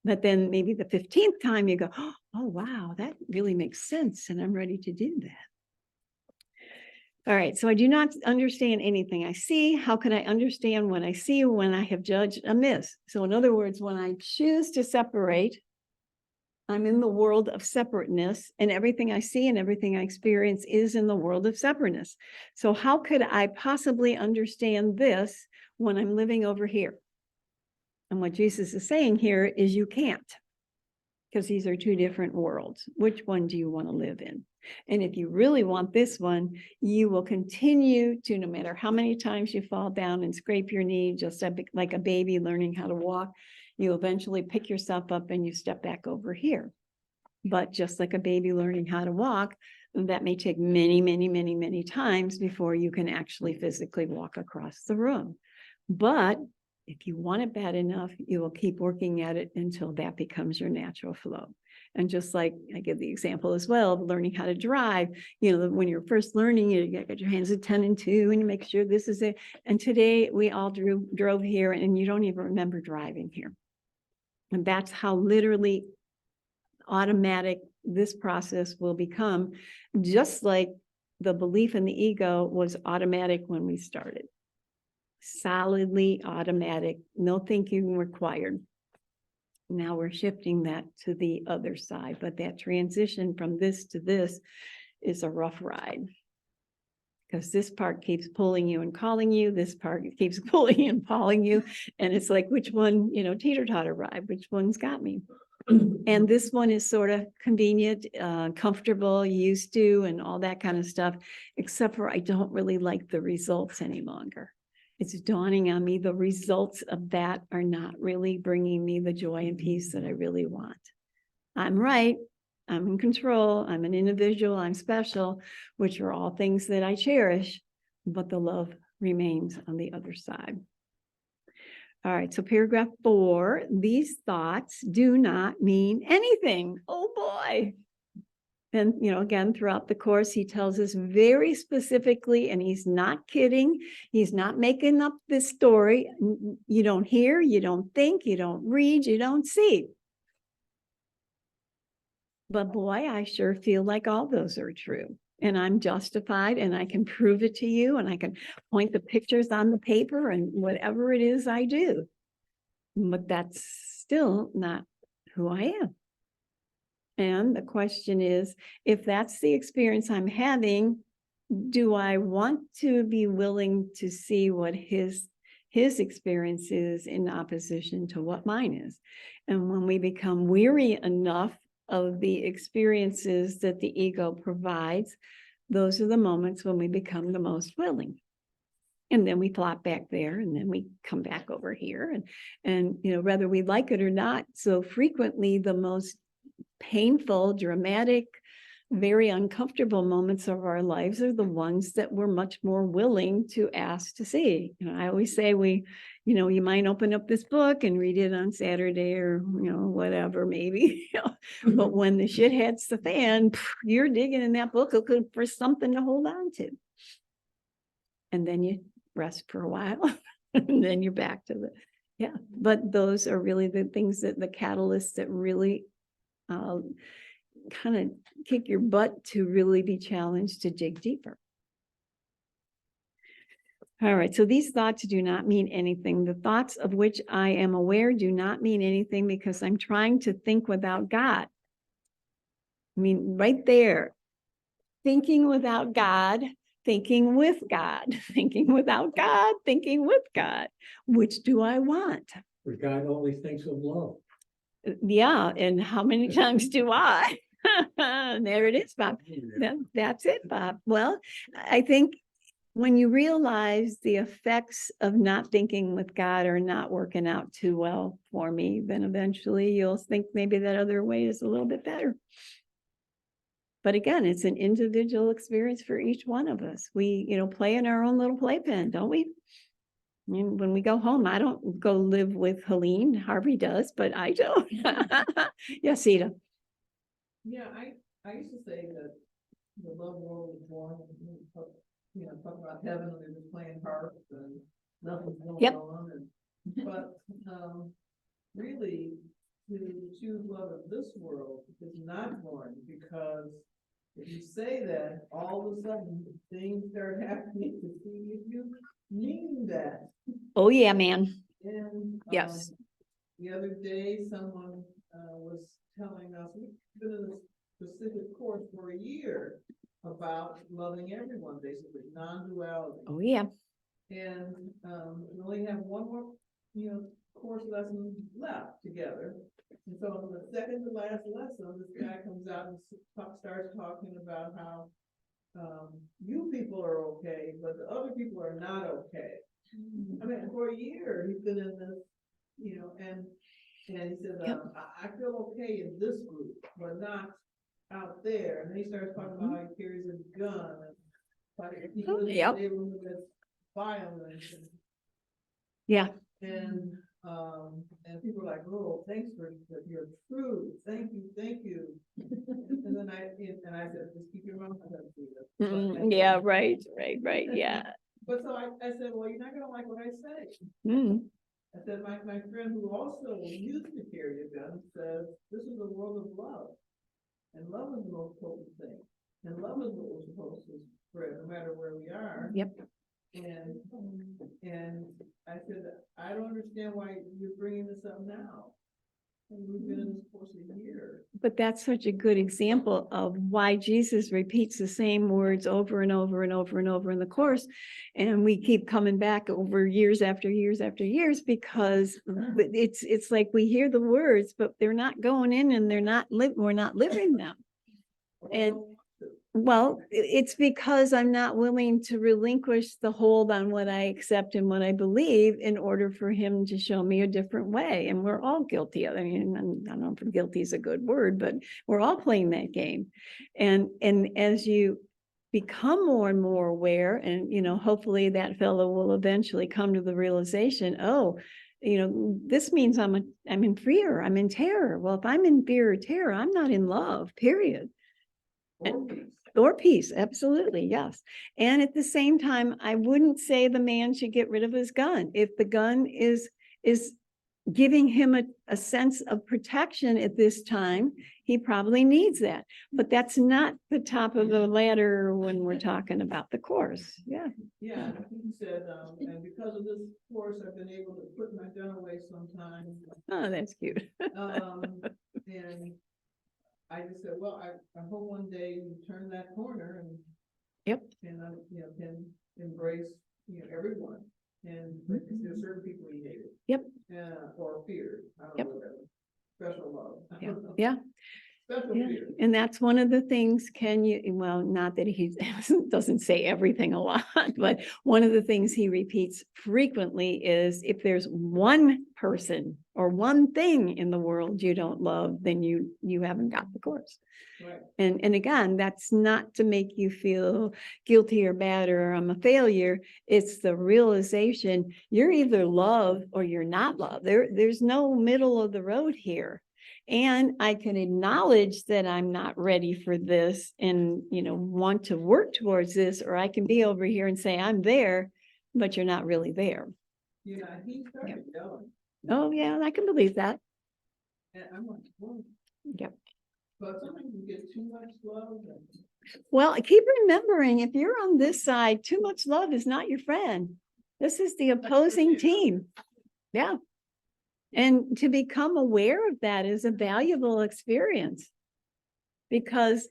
But then maybe the 15th time you go, oh, wow, that really makes sense. And I'm ready to do that. All right, so I do not understand anything I see. How can I understand what I see when I have judged amiss? So in other words, when I choose to separate, I'm in the world of separateness, and everything I see and everything I experience is in the world of separateness. So how could I possibly understand this when I'm living over here? And what Jesus is saying here is you can't, because these are two different worlds. Which one do you want to live in? And if you really want this one, you will continue to, no matter how many times you fall down and scrape your knee, just like a baby learning how to walk, you eventually pick yourself up and you step back over here. But just like a baby learning how to walk, that may take many, many, many, many times before you can actually physically walk across the room. But if you want it bad enough, you will keep working at it until that becomes your natural flow. And just like I give the example as well of learning how to drive, when you're first learning, you get your hands at 10 and 2 and you make sure this is it. And today we all drove here and you don't even remember driving here. And that's how literally automatic this process will become, just like the belief in the ego was automatic when we started. Solidly automatic, no thinking required. Now we're shifting that to the other side, but that transition from this to this is a rough ride. Because this part keeps pulling you and calling you, this part keeps pulling and calling you, and it's like, which one, teeter-totter ride, which one's got me? And this one is sort of convenient, comfortable, used to, and all that kind of stuff, except for I don't really like the results any longer. It's dawning on me the results of that are not really bringing me the joy and peace that I really want. I'm right. I'm in control. I'm an individual. I'm special, which are all things that I cherish, but the love remains on the other side. All right, so paragraph 4, these thoughts do not mean anything. Oh boy. And, again, throughout the course, he tells us very specifically, and he's not kidding. He's not making up this story. You don't hear, you don't think, you don't read, you don't see. But boy, I sure feel like all those are true. And I'm justified and I can prove it to you and I can point the pictures on the paper and whatever it is I do. But that's still not who I am. And the question is, if that's the experience I'm having, do I want to be willing to see what his experience is in opposition to what mine is? And when we become weary enough of the experiences that the ego provides, those are the moments when we become the most willing. And then we plop back there and then we come back over here and you know, whether we like it or not, so frequently the most painful, dramatic, very uncomfortable moments of our lives are the ones that we're much more willing to ask to see. You know, I always say you might open up this book and read it on Saturday or, whatever, maybe, but when the shit hits the fan, you're digging in that book looking for something to hold on to. And then you rest for a while and then you're back to but those are really the things that the catalysts that really kind of kick your butt to really be challenged to dig deeper. All right, so these thoughts do not mean anything. The thoughts of which I am aware do not mean anything because I'm trying to think without God. I mean, right there, thinking without God, thinking with God, thinking without God, thinking with God. Which do I want? But God only thinks of love. Yeah, and how many times do I? There it is, Bob. That's it, Bob. Well, I think when you realize the effects of not thinking with God are not working out too well for me, then eventually you'll think maybe that other way is a little bit better. But again, it's an individual experience for each one of us. We, play in our own little playpen, don't we? And when we go home, I don't go live with Helene. Harvey does, but I don't. Yes, Ida. Yeah, I used to say that the love world was born, talk about heaven and they're just playing harps and nothing's going on. But really, to choose love of this world is not born, because if you say that, all of a sudden things start happening to see if you mean that. Oh yeah, man. And yes. The other day, someone was telling us, we've been in a specific course for a year about loving everyone, basically, non-duality. Oh yeah. And we only have one more, course lesson left together. And so on the second to last lesson, this guy comes out and starts talking about how you people are okay, but the other people are not okay. I mean, for a year he's been in this, and he said, I feel okay in this group, but not out there. And then he starts talking about how he carries a gun and like he lives in a neighborhood that's violent. And people are like, oh, thanks for your truth. Thank you. And then I said, just keep your mouth shut. Yeah, right. Yeah. But so I said, well, you're not gonna like what I say. I said, my friend who also used to carry a gun says, this is a world of love. And love is the most potent thing. And love is what we're supposed to spread, no matter where we are. Yep. And I said, I don't understand why you're bringing this up now. And we've been in this course a year. But that's such a good example of why Jesus repeats the same words over and over and over and over in the course. And we keep coming back over years after years after years, because it's like we hear the words, but they're not going in and we're not living them. And well, it's because I'm not willing to relinquish the hold on what I accept and what I believe in order for him to show me a different way. And we're all guilty of it. I mean, I don't know if guilty is a good word, but we're all playing that game. And as you become more and more aware, and, hopefully that fellow will eventually come to the realization, oh, this means I'm in fear, I'm in terror. Well, if I'm in fear or terror, I'm not in love, period. Or peace, absolutely, yes. And at the same time, I wouldn't say the man should get rid of his gun. If the gun is giving him a sense of protection at this time. He probably needs that, but that's not the top of the ladder when we're talking about the course. Yeah. Yeah, and I think he said, and because of this course, I've been able to put my gun away sometimes. Oh, that's cute. And I just said, well, I hope one day you turn that corner and. Yep. And can embrace, everyone. And because there's certain people you hated. Yep. Or feared. I don't Yep. know, whatever. Special love. Yeah. Yeah. Special Yeah. fear. And that's one of the things, well, not that he doesn't say everything a lot, but one of the things he repeats frequently is if there's one person or one thing in the world you don't love, then you haven't got the course. Right. And again, that's not to make you feel guilty or bad or I'm a failure. It's the realization you're either love or you're not love. There's no middle of the road here. And I can acknowledge that I'm not ready for this and, want to work towards this, or I can be over here and say, I'm there, but you're not really there. He started yelling. Oh, yeah, I can believe that. And I'm like, whoa. Yep. But sometimes you get too much love. Well, keep remembering, if you're on this side, too much love is not your friend. This is the opposing team. Yeah. And to become aware of that is a valuable experience. Because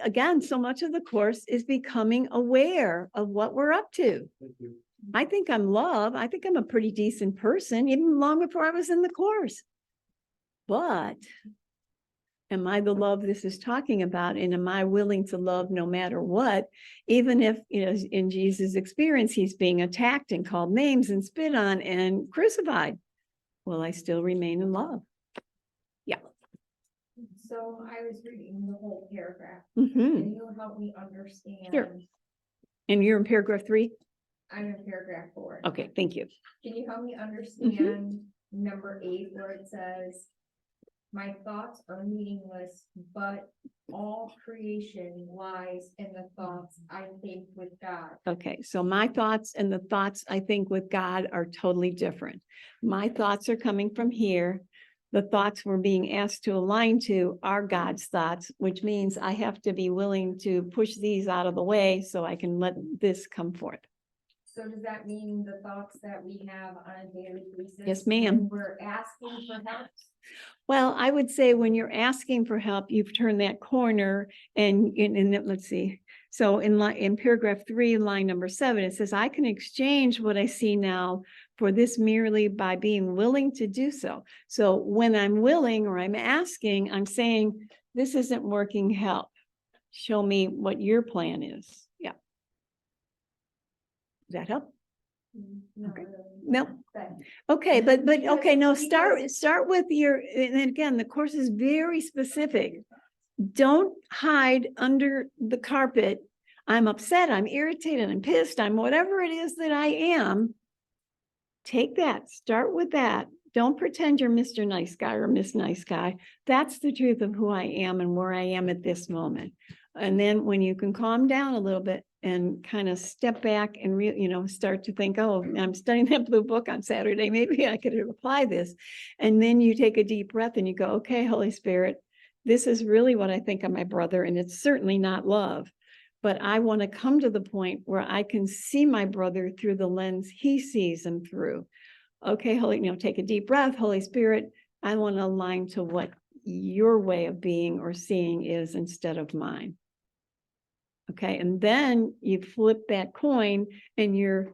again, so much of the course is becoming aware of what we're up to. Thank you. I think I'm love. I think I'm a pretty decent person, even long before I was in the course. But am I the love this is talking about? And am I willing to love no matter what? Even if, in Jesus' experience, he's being attacked and called names and spit on and crucified. Will I still remain in love? Yeah. So I was reading the whole paragraph. Mhm. Can you help me understand? Sure. And you're in paragraph 3? I'm in paragraph 4. Okay, thank you. Can you help me understand number 8 where it says, my thoughts are meaningless, but all creation lies in the thoughts I think with God. Okay, so my thoughts and the thoughts I think with God are totally different. My thoughts are coming from here. The thoughts we're being asked to align to are God's thoughts, which means I have to be willing to push these out of the way so I can let this come forth. So does that mean the thoughts that we have on a daily basis? Yes, ma'am. when we're asking for help? Well, I would say when you're asking for help, you've turned that corner and let's see. So in paragraph 3, line number 7, it says, I can exchange what I see now for this merely by being willing to do so. So when I'm willing or I'm asking, I'm saying, this isn't working, help. Show me what your plan is. Yeah. Does that help? No, Okay. really. No. But Okay, but okay, no, Because- start with your, and again, the course is very specific. Don't hide under the carpet. I'm upset, I'm irritated, I'm pissed, I'm whatever it is that I am. Take that, start with that. Don't pretend you're Mr. Nice Guy or Miss Nice Guy. That's the truth of who I am and where I am at this moment. And then when you can calm down a little bit and kind of step back and start to think, oh, I'm studying that blue book on Saturday, maybe I could apply this. And then you take a deep breath and you go, okay, Holy Spirit, this is really what I think of my brother, and it's certainly not love. But I want to come to the point where I can see my brother through the lens he sees him through. Okay, take a deep breath, Holy Spirit, I want to align to what your way of being or seeing is instead of mine. Okay, and then you flip that coin and you're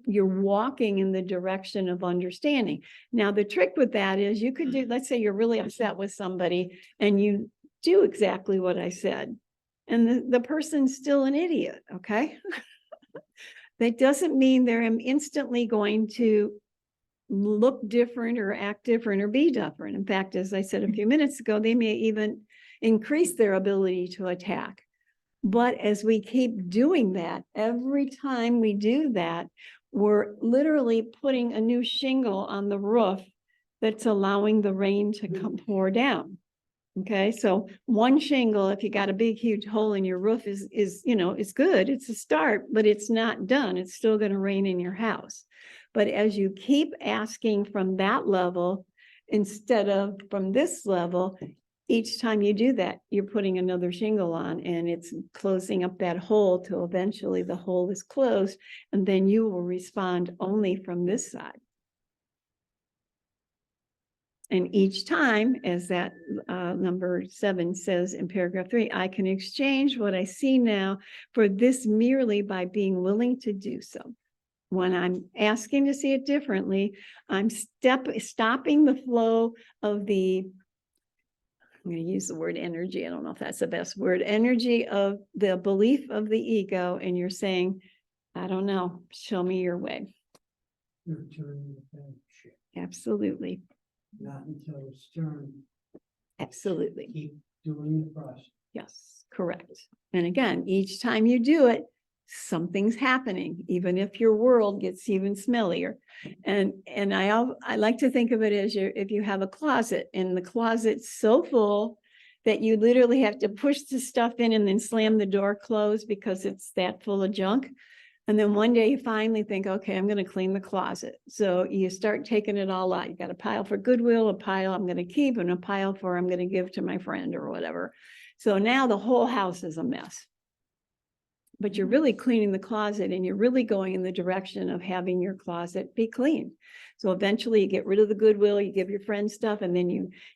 walking in the direction of understanding. Now, the trick with that is you could do, let's say you're really upset with somebody and you do exactly what I said. And the person's still an idiot, okay? That doesn't mean they're instantly going to look different or act different or be different. In fact, as I said a few minutes ago, they may even increase their ability to attack. But as we keep doing that, every time we do that, we're literally putting a new shingle on the roof that's allowing the rain to come pour down. Okay, so one shingle, if you got a big, huge hole in your roof is good. It's a start, but it's not done. It's still going to rain in your house. But as you keep asking from that level, instead of from this level, each time you do that, you're putting another shingle on and it's closing up that hole till eventually the hole is closed. And then you will respond only from this side. And each time, as that number 7 says in paragraph 3, I can exchange what I see now for this merely by being willing to do so. When I'm asking to see it differently, I'm stopping the flow of the, I'm going to use the word energy. I don't know if that's the best word, energy of the belief of the ego. And you're saying, I don't know, show me your way. You're turning the shit, Absolutely. not until it's turned. Absolutely. Keep doing the process. Yes, correct. And again, each time you do it, something's happening, even if your world gets even smellier. And I like to think of it as if you have a closet and the closet's so full that you literally have to push the stuff in and then slam the door closed because it's that full of junk. And then one day you finally think, okay, I'm going to clean the closet. So you start taking it all out. You got a pile for Goodwill, a pile I'm going to keep, and a pile for I'm going to give to my friend or whatever. So now the whole house is a mess. But you're really cleaning the closet and you're really going in the direction of having your closet be clean. So eventually you get rid of the Goodwill, you give your friend stuff, and then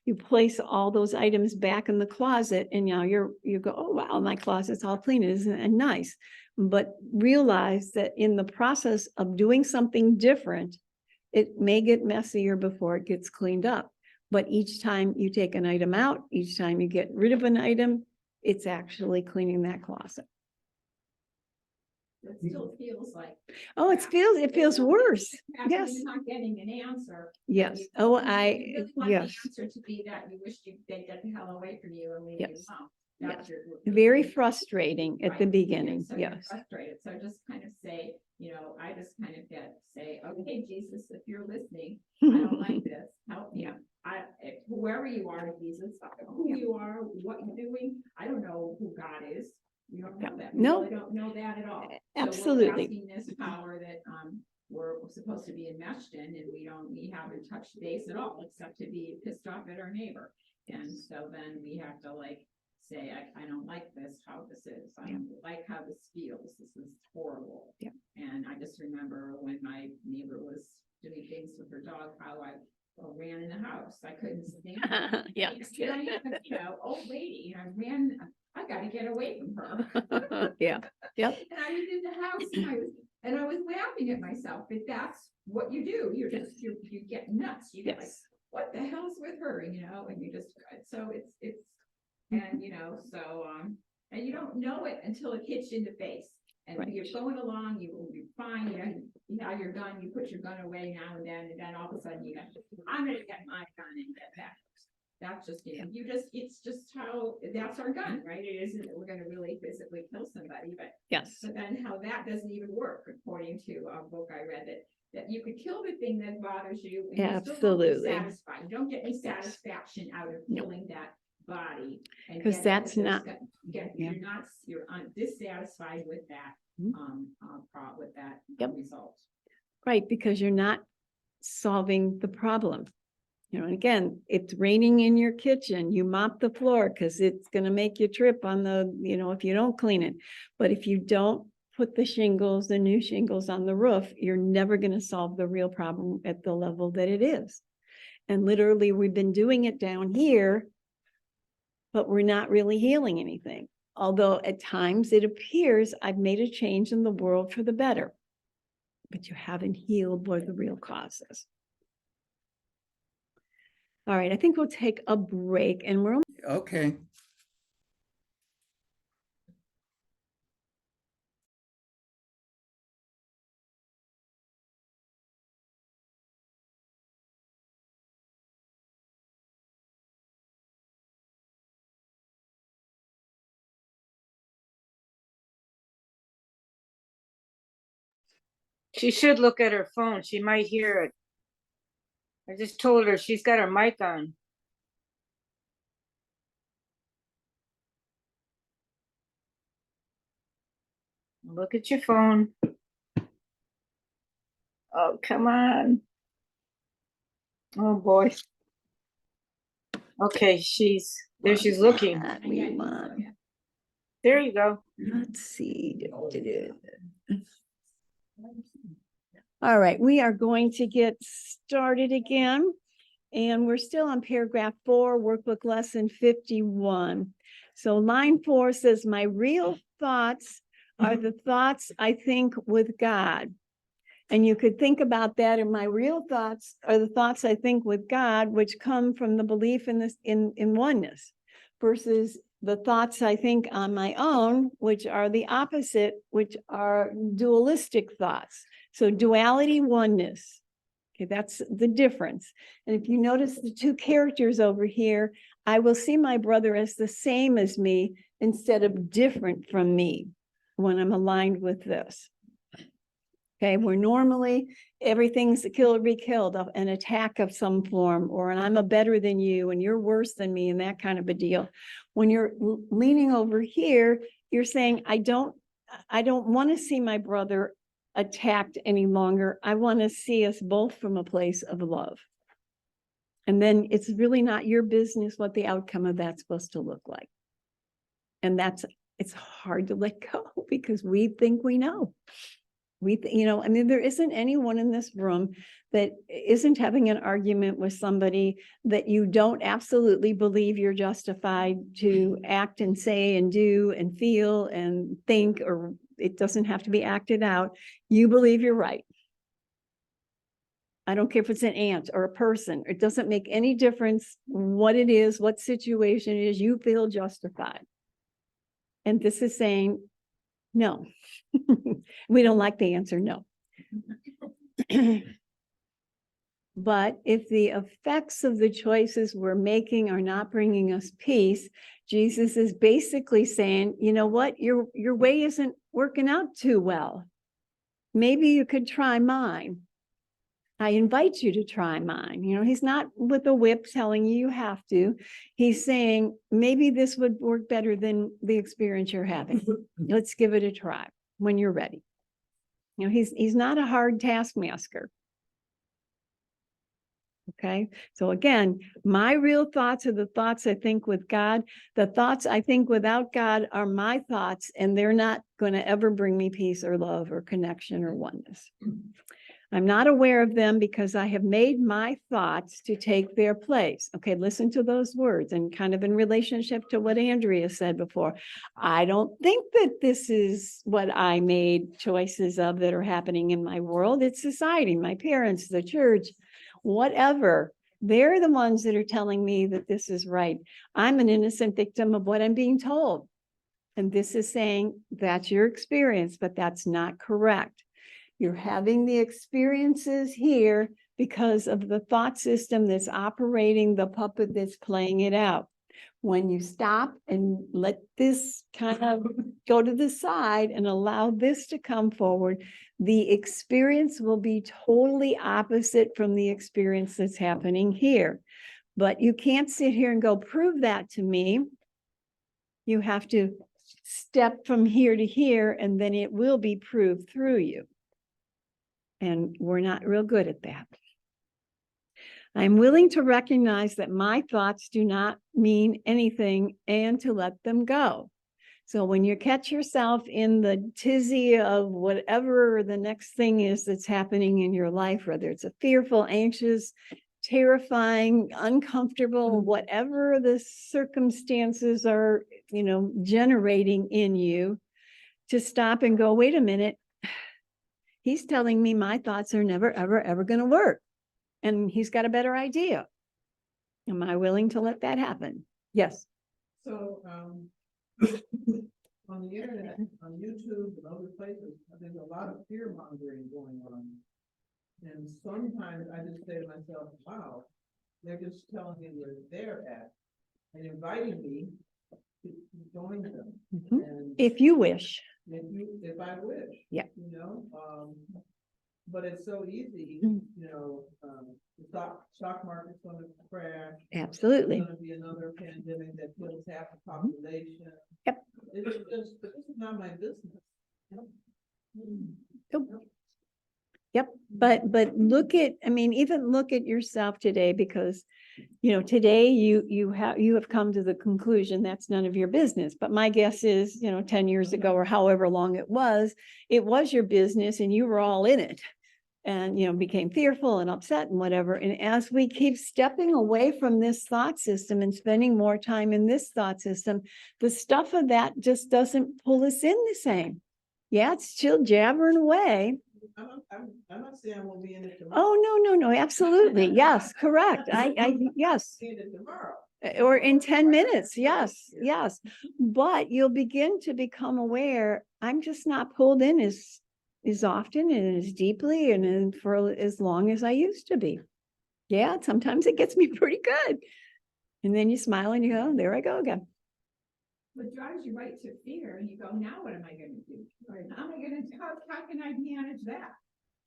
you place all those items back in the closet. And now you go, oh, wow, my closet's all clean. Isn't it nice? But realize that in the process of doing something different, it may get messier before it gets cleaned up. But each time you take an item out, each time you get rid of an item, it's actually cleaning that closet. It still feels like. Oh, it feels worse. Actually, Yes. you're not getting an answer. Yes. You- Oh, you really want the yes. Answer to be that you wish they'd get the hell away from you and leave you Yes. alone. Yes. That's your- Very frustrating at the Right. beginning. So you're Yes. frustrated. So just kind of say, I just kind of say, okay, Jesus, if you're listening, I don't like this. Help me. Yeah. Whoever you are, Jesus, I don't know who you are, what you're doing. I don't know who God is. We don't know that. We No. really don't know that at all. Absolutely. So we're asking this power that we're supposed to be enmeshed in, and we haven't touched base at all, except to be pissed off at our neighbor. And so then we have to say, I don't like this, how this is. I don't like how this feels. This is horrible. Yeah. And I just remember when my neighbor was doing things with her dog, how I ran in the house. I couldn't stand it. Yeah. Here I am, old lady, and I got to get away from her. Yeah. Yep. And I was in the house and I was laughing at myself, but that's what you do. You get nuts. You get like, Yes. what the hell's with her, and you just, so it's, and and you don't know it until it hits you in the face. And Right. you're going along, you're fine, you have your gun, you put your gun away now and then all of a sudden I'm gonna get my gun and get back. That's just, it's just how, that's our gun, right? It isn't that we're gonna really physically kill somebody, Yes. but then how that doesn't even work, according to a book I read, that you could kill the thing that bothers you. And you still won't be Absolutely. satisfied. You don't get any satisfaction out of No. killing that body. and 'Cause yet that's there's not- got- yeah. you're dissatisfied with that, Mhm. with that Yep. result. Right, because you're not solving the problem. And again, it's raining in your kitchen, you mop the floor because it's going to make you trip on if you don't clean it. But if you don't put the new shingles on the roof, you're never going to solve the real problem at the level that it is. And literally, we've been doing it down here, but we're not really healing anything. Although at times it appears I've made a change in the world for the better, but you haven't healed what the real cause is. All right, I think we'll take a break and we're Okay. She should look at her phone. She might hear it. I just told her she's got her mic on. Look at your phone. Oh, come on. Oh, boy. Okay, there she's looking. That we want. There you go. Let's see. All right, we are going to get started again. And we're still on paragraph 4, workbook lesson 51. So line 4 says, my real thoughts are the thoughts I think with God. And you could think about that, and my real thoughts are the thoughts I think with God, which come from the belief in this in oneness, versus the thoughts I think on my own, which are the opposite, which are dualistic thoughts. So duality, oneness. Okay, that's the difference. And if you notice the two characters over here, I will see my brother as the same as me instead of different from me when I'm aligned with this. Okay, where normally everything's a kill or be killed, an attack of some form, or an I'm a better than you and you're worse than me and that kind of a deal. When you're leaning over here, you're saying, I don't want to see my brother attacked any longer. I want to see us both from a place of love. And then it's really not your business what the outcome of that's supposed to look like. And it's hard to let go because we think we know. I mean, there isn't anyone in this room that isn't having an argument with somebody that you don't absolutely believe you're justified to act and say and do and feel and think, or it doesn't have to be acted out. You believe you're right. I don't care if it's an ant or a person. It doesn't make any difference what it is, what situation it is. You feel justified. And this is saying, no. We don't like the answer, no. But if the effects of the choices we're making are not bringing us peace, Jesus is basically saying, you know what, your way isn't working out too well. Maybe you could try mine. I invite you to try mine. He's not with a whip telling you have to. He's saying, maybe this would work better than the experience you're having. Let's give it a try when you're ready. He's not a hard taskmaster. Okay, so again, my real thoughts are the thoughts I think with God. The thoughts I think without God are my thoughts, and they're not going to ever bring me peace or love or connection or oneness. I'm not aware of them because I have made my thoughts to take their place. Okay, listen to those words, and kind of in relationship to what Andrea said before. I don't think that this is what I made choices of that are happening in my world. It's society, my parents, the church, whatever. They're the ones that are telling me that this is right. I'm an innocent victim of what I'm being told. And this is saying that's your experience, but that's not correct. You're having the experiences here because of the thought system that's operating the puppet that's playing it out. When you stop and let this kind of go to the side and allow this to come forward, the experience will be totally opposite from the experience that's happening here. But you can't sit here and go, prove that to me. You have to step from here to here, and then it will be proved through you. And we're not real good at that. I'm willing to recognize that my thoughts do not mean anything and to let them go. So when you catch yourself in the tizzy of whatever the next thing is that's happening in your life, whether it's a fearful, anxious, terrifying, uncomfortable, whatever the circumstances are, generating in you, to stop and go, wait a minute. He's telling me my thoughts are never, ever, ever going to work. And he's got a better idea. Am I willing to let that happen? Yes. So, on the internet, on YouTube and other places, there's a lot of fear mongering going on. And sometimes I just say to myself, wow, they're just telling me where they're at and inviting me to join them. Mhm. And If you wish. if I wish. Yeah. But it's so easy, Mhm. the stock market's gonna crash. Absolutely. There's gonna be another pandemic that kills half the population. Yep. This is not my business. Nope. Yep, but look at, I mean, even look at yourself today, because, you know, today you have come to the conclusion that's none of your business. But my guess is, you know, 10 years ago or however long it was your business and you were all in it. And, you know, became fearful and upset and whatever. And as we keep stepping away from this thought system and spending more time in this thought system, the stuff of that just doesn't pull us in the same. Yeah, it's still jabbering away. I'm not saying I won't be in it tomorrow. Oh, no, absolutely. Yes, correct. Yes. In it tomorrow. Or in 10 minutes. Yes. But you'll begin to become aware, I'm just not pulled in as often and as deeply and for as long as I used to be. Yeah, sometimes it gets me pretty good. And then you smile and you go, there I go again. What drives you right to fear, and you go, now what am I gonna do? Or how am I gonna, how can I manage that?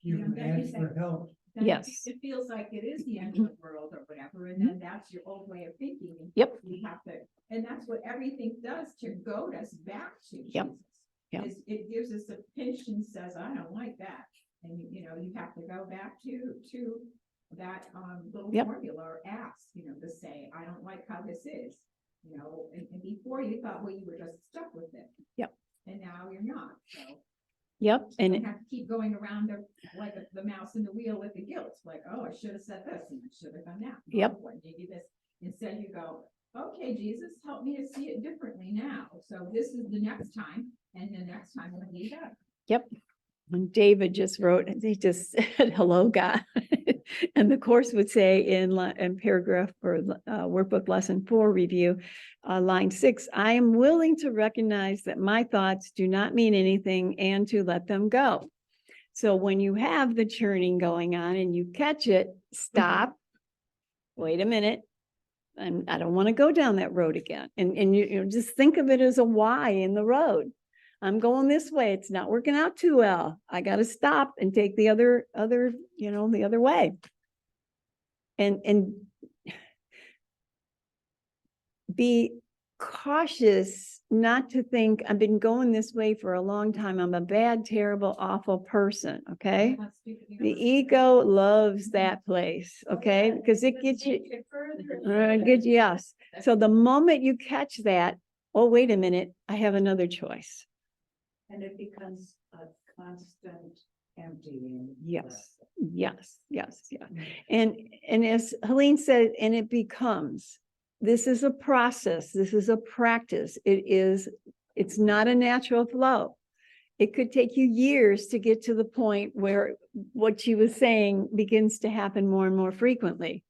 You Yeah, can then you ask say- for help. Then Yes. It feels like it is the end of the world or whatever, and then that's your old way of thinking. and Yep. We have to, and that's what everything does to goad us back to Yep. Jesus. Yep. Is it gives us a pinch and says, I don't like that. And you know, you have to go back to that little Yep. formula or ask, you know, to say, I don't like how this is. You know, and before you thought, well, you were just stuck with it. Yep. And now you're not, so. Yep. You And don't have to keep going around like the mouse in the wheel with the guilt, like, oh, I should have said this and I should have done that. Yep. Oh, maybe this, instead you go, okay, Jesus, help me to see it differently now. So this is the next time, and the next time will be better. yep. And David just wrote, he just said, hello, God. And the course would say in paragraph or workbook lesson 4 review, line 6, I am willing to recognize that my thoughts do not mean anything and to let them go. So when you have the churning going on and you catch it, stop. Wait a minute. I don't want to go down that road again. And you know, just think of it as a Y in the road. I'm going this way. It's not working out too well. I got to stop and take the other, you know, the other way. And be cautious not to think I've been going this way for a long time. I'm a bad, terrible, awful person. Okay. The ego loves that place. Okay. Because it gets you, yes. So the moment you catch that, oh, wait a minute, I have another choice. And it becomes a constant emptying. Yes. And as Helene said, and it becomes, this is a process. This is a practice. It's not a natural flow. It could take you years to get to the point where what she was saying begins to happen more and more frequently.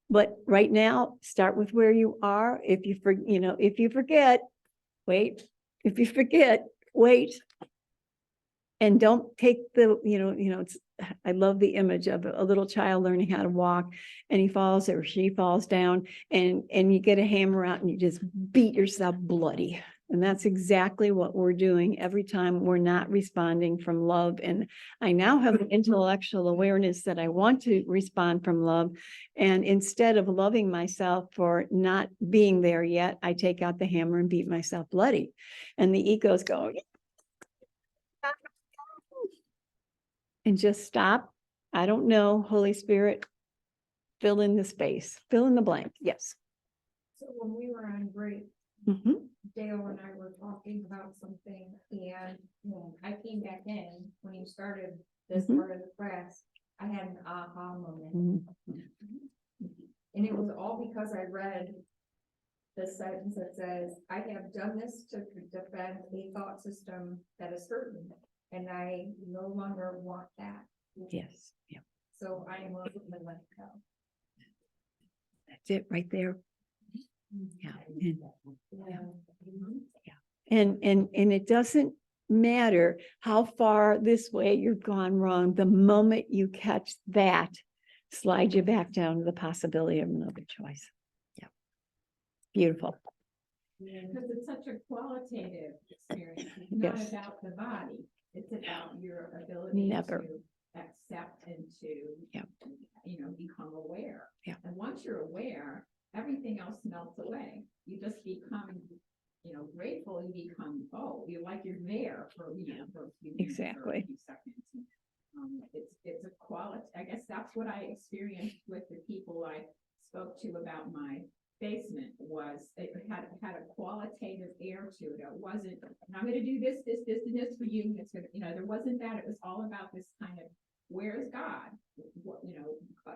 But right now, start with where you are. If you forget, wait. If you forget, wait. And don't take it's, I love the image of a little child learning how to walk and he falls or she falls down and you get a hammer out and you just beat yourself bloody. And that's exactly what we're doing every time we're not responding from love. And I now have an intellectual awareness that I want to respond from love. And instead of loving myself for not being there yet, I take out the hammer and beat myself bloody. And the egos go, and just stop. I don't know, Holy Spirit, fill in the space, fill in the blank. Yes. So when we were on break, Mhm. Dale and I were talking about something, and when I came back in, when you started this Mhm. part of the class, I had an aha moment. Mhm. And it was all because I read the sentence that says, I have done this to defend a thought system that is hurting, and I no longer want that. Yes. Yeah. So I am willing to let it go. That's it right there. Yeah. Yeah. And it doesn't matter how far this way you've gone wrong. The moment you catch that, slide you back down to the possibility of another choice. Yeah. Beautiful. Because it's such a qualitative experience. It's not Yes. about the body. It's about your ability Never. to accept and to, Yep. become aware. Yeah. And once you're aware, everything else melts away. You just become, grateful. You become, you're like you're there for, for a few minutes or a Exactly. few seconds. that's what I experienced with the people I spoke to about my basement was it had a qualitative air to it. It wasn't, and I'm gonna do this, this, this, and this for you. It's gonna, there wasn't that. It was all about this kind of, where's God? What,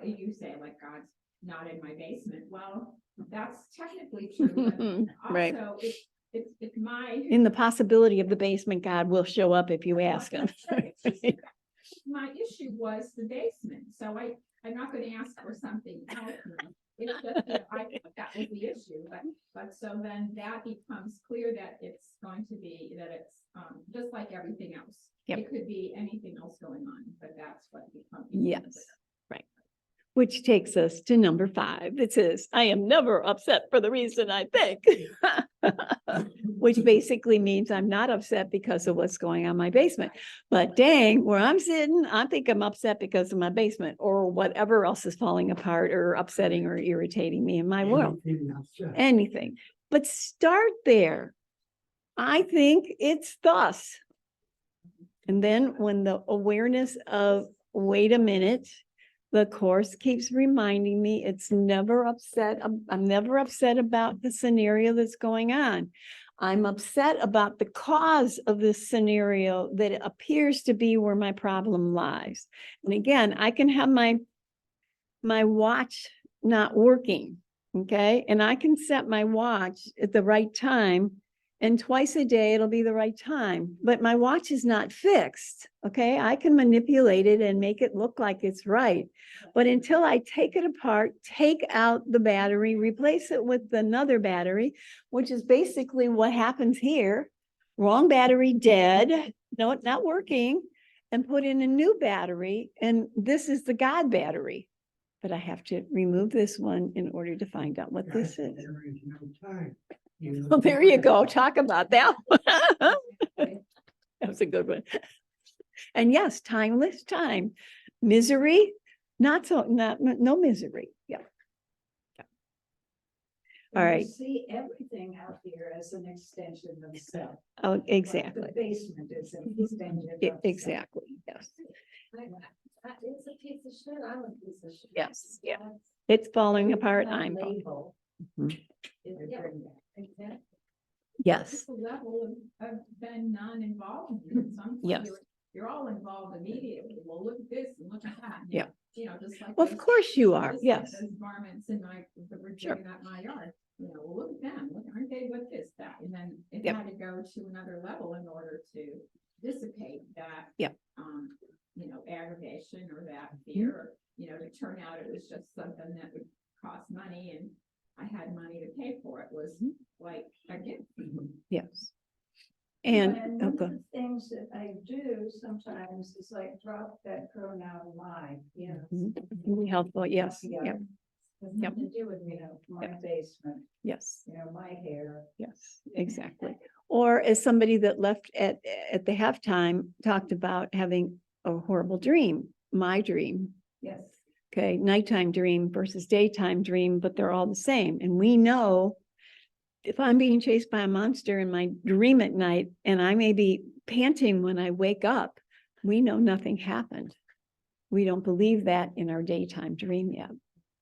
you say like God's not in my basement. Well, that's technically true, but Right. also it's my In the possibility of the basement, God will show up if you ask him. my issue was the basement, so I'm not gonna ask for something else. It's just that I thought that was the issue, but so then that becomes clear that it's going to be, that it's, just like everything else. Yep. It could be anything else going on, but that's what becomes. Yes, right. Which takes us to number 5. It says, I am never upset for the reason I think. Which basically means I'm not upset because of what's going on in my basement. But dang, where I'm sitting, I think I'm upset because of my basement or whatever else is falling apart or upsetting or irritating me in my world. Anything. But start there. I think it's thus. And then when the awareness of, wait a minute, the course keeps reminding me it's never upset. I'm never upset about the scenario that's going on. I'm upset about the cause of this scenario that appears to be where my problem lies. And again, I can have my watch not working, okay? And I can set my watch at the right time, and twice a day it'll be the right time, but my watch is not fixed, okay? I can manipulate it and make it look like it's right. But until I take it apart, take out the battery, replace it with another battery, which is basically what happens here. Wrong battery, dead, no, not working, and put in a new battery. And this is the God battery. But I have to remove this one in order to find out what this is. There is no time. Well, there you go. Talk about that. That was a good one. And yes, timeless time. Misery, no misery. Yeah. All right. See everything out here as an extension of self. Oh, The exactly. basement is an extension of self. Exactly. Yes. It's a piece of shit, I'm a piece of shit. Yes. Yeah. It's falling apart. I'm. Label. Mhm. Yeah, exactly. Yes. It's a level of then non-involvement. Yes. You're all involved immediately. Well, look at this and look at that. Yeah. Just like. Well, of course you are. just like Yes. Those varmints in that were Sure. digging up my yard. Well, look at them. Look, aren't they with this, that? And then it Yep. had to go to another level in order to dissipate that. Yep. Aggravation or that fear, to turn out it was just something that would cost money and I had money to pay for it was like a gift. Yes. And one oh, of go. the things that I do sometimes is like drop that pronoun my, Mhm. Be helpful. Yes. Yeah. Yep. Has Yep. nothing to do with, my basement, Yes. my hair. Yes, exactly. Or as somebody that left at the halftime talked about having a horrible dream, my dream. Yes. Okay, nighttime dream versus daytime dream, but they're all the same. And we know if I'm being chased by a monster in my dream at night and I may be panting when I wake up, we know nothing happened. We don't believe that in our daytime dream yet.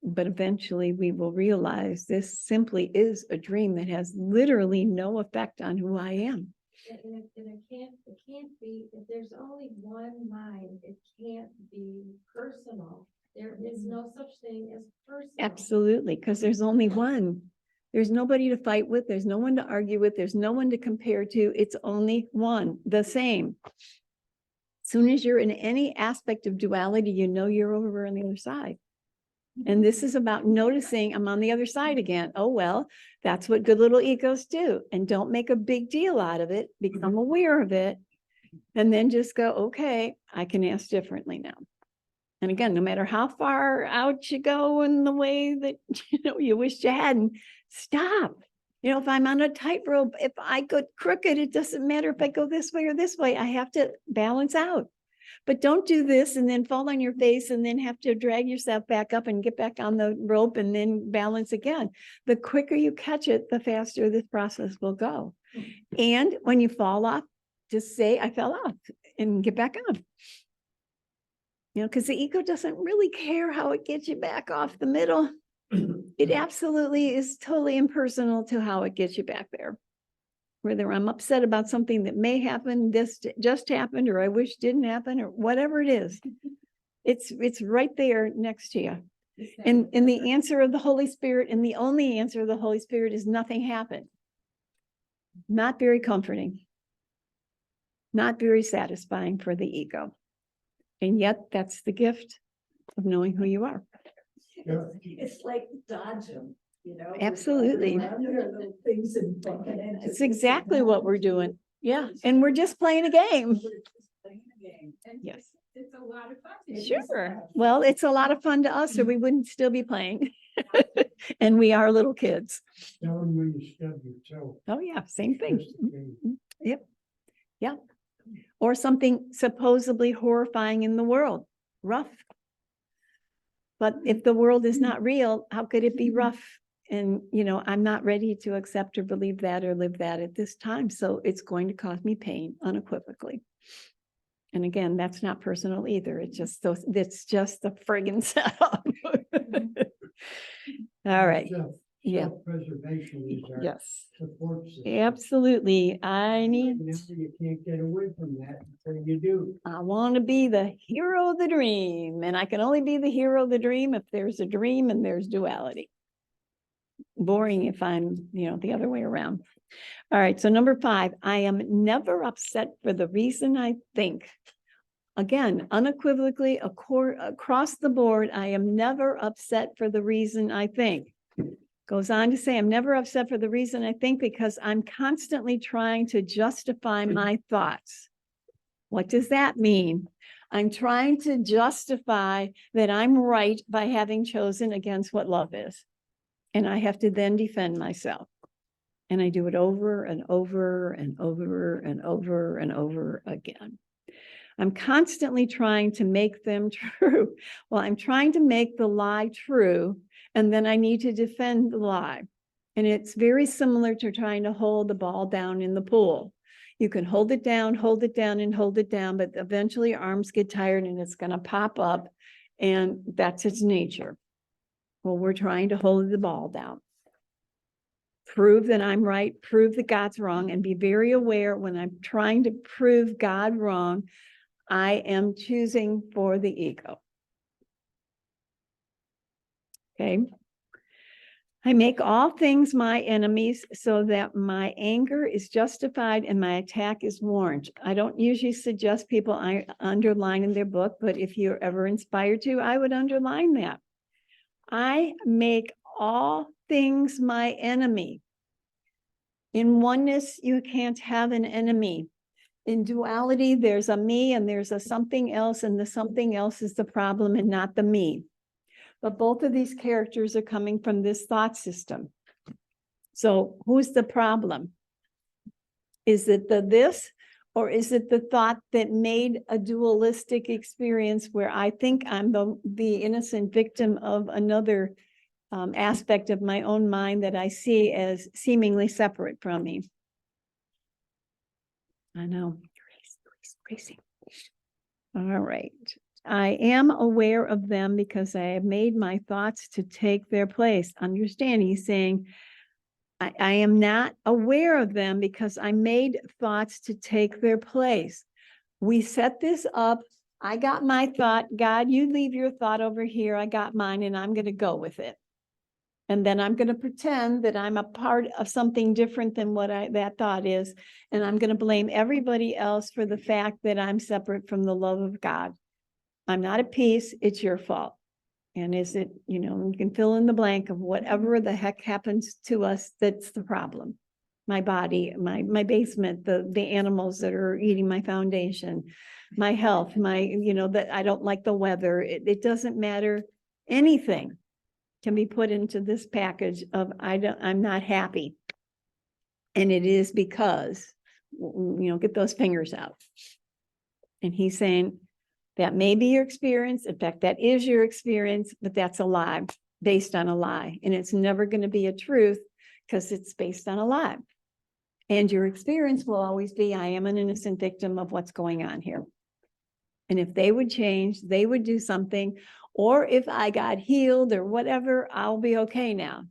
But eventually we will realize this simply is a dream that has literally no effect on who I am. And it can't be, if there's only one mind, it can't be personal. There is no such thing as personal. Absolutely, because there's only one. There's nobody to fight with. There's no one to argue with. There's no one to compare to. It's only one, the same. Soon as you're in any aspect of duality, you know you're over on the other side. And this is about noticing I'm on the other side again. Oh, well, that's what good little egos do. And don't make a big deal out of it. Become aware of it. And then just go, okay, I can ask differently now. And again, no matter how far out you go in the way that you wish you hadn't, stop. If I'm on a tightrope, if I go crooked, it doesn't matter if I go this way or this way. I have to balance out. But don't do this and then fall on your face and then have to drag yourself back up and get back on the rope and then balance again. The quicker you catch it, the faster this process will go. And when you fall off, just say, I fell off and get back up. You know, because the ego doesn't really care how it gets you back off the middle. It absolutely is totally impersonal to how it gets you back there. Whether I'm upset about something that may happen, this just happened, or I wish didn't happen, or whatever it is. It's right there next to you. And the answer of the Holy Spirit, and the only answer of the Holy Spirit, is nothing happened. Not very comforting. Not very satisfying for the ego. And yet that's the gift of knowing who you are. It's like dodge them, you know? Absolutely. Things and bumping into It's this exactly and what that. we're doing. Yeah, and we're just playing a game. We're just playing a game. And Yes. it's a lot of fun. to do. Sure. Well, it's a lot of fun to us, or we wouldn't still be playing. And we are little kids. Tell them when you stub your toe. Oh, yeah, same thing. Just the thing. Yep. Yeah. Or something supposedly horrifying in the world. Rough. But if the world is not real, how could it be rough? And, you know, I'm not ready to accept or believe that or live that at this time. So it's going to cause me pain unequivocally. And again, that's not personal either. It's just those, it's just the friggin' setup. All right. Yeah. Self-preservation is our Yes, support system. absolutely. I need, Now you can't get away from that until you do. I want to be the hero of the dream, and I can only be the hero of the dream if there's a dream and there's duality. Boring if I'm, you know, the other way around. All right, so number 5, I am never upset for the reason I think. Again, unequivocally, across the board, I am never upset for the reason I think. Goes on to say, I'm never upset for the reason I think because I'm constantly trying to justify my thoughts. What does that mean? I'm trying to justify that I'm right by having chosen against what love is. And I have to then defend myself. And I do it over and over and over and over and over again. I'm constantly trying to make them true. Well, I'm trying to make the lie true, and then I need to defend the lie. And it's very similar to trying to hold the ball down in the pool. You can hold it down, and hold it down, but eventually your arms get tired and it's going to pop up, and that's its nature. Well, we're trying to hold the ball down. Prove that I'm right, prove that God's wrong, and be very aware when I'm trying to prove God wrong, I am choosing for the ego. Okay. I make all things my enemies so that my anger is justified and my attack is warranted. I don't usually suggest people I underline in their book, but if you're ever inspired to, I would underline that. I make all things my enemy. In oneness, you can't have an enemy. In duality, there's a me and there's a something else, and the something else is the problem and not the me. But both of these characters are coming from this thought system. So who's the problem? Is it the this, or is it the thought that made a dualistic experience where I think I'm the innocent victim of another aspect of my own mind that I see as seemingly separate from me? I know, crazy. All right. I am aware of them because I have made my thoughts to take their place. Understand, he's saying, I am not aware of them because I made thoughts to take their place. We set this up. I got my thought. God, you leave your thought over here. I got mine, and I'm going to go with it. And then I'm going to pretend that I'm a part of something different than what that thought is. And I'm going to blame everybody else for the fact that I'm separate from the love of God. I'm not at peace. It's your fault. And is it, you know, you can fill in the blank of whatever the heck happens to us. That's the problem. My body, my basement, the animals that are eating my foundation, my health, that I don't like the weather. It doesn't matter. Anything can be put into this package of I'm not happy. And it is because, get those fingers out. And he's saying that may be your experience. In fact, that is your experience, but that's a lie based on a lie. And it's never going to be a truth because it's based on a lie. And your experience will always be, I am an innocent victim of what's going on here. And if they would change, they would do something, or if I got healed or whatever, I'll be okay now.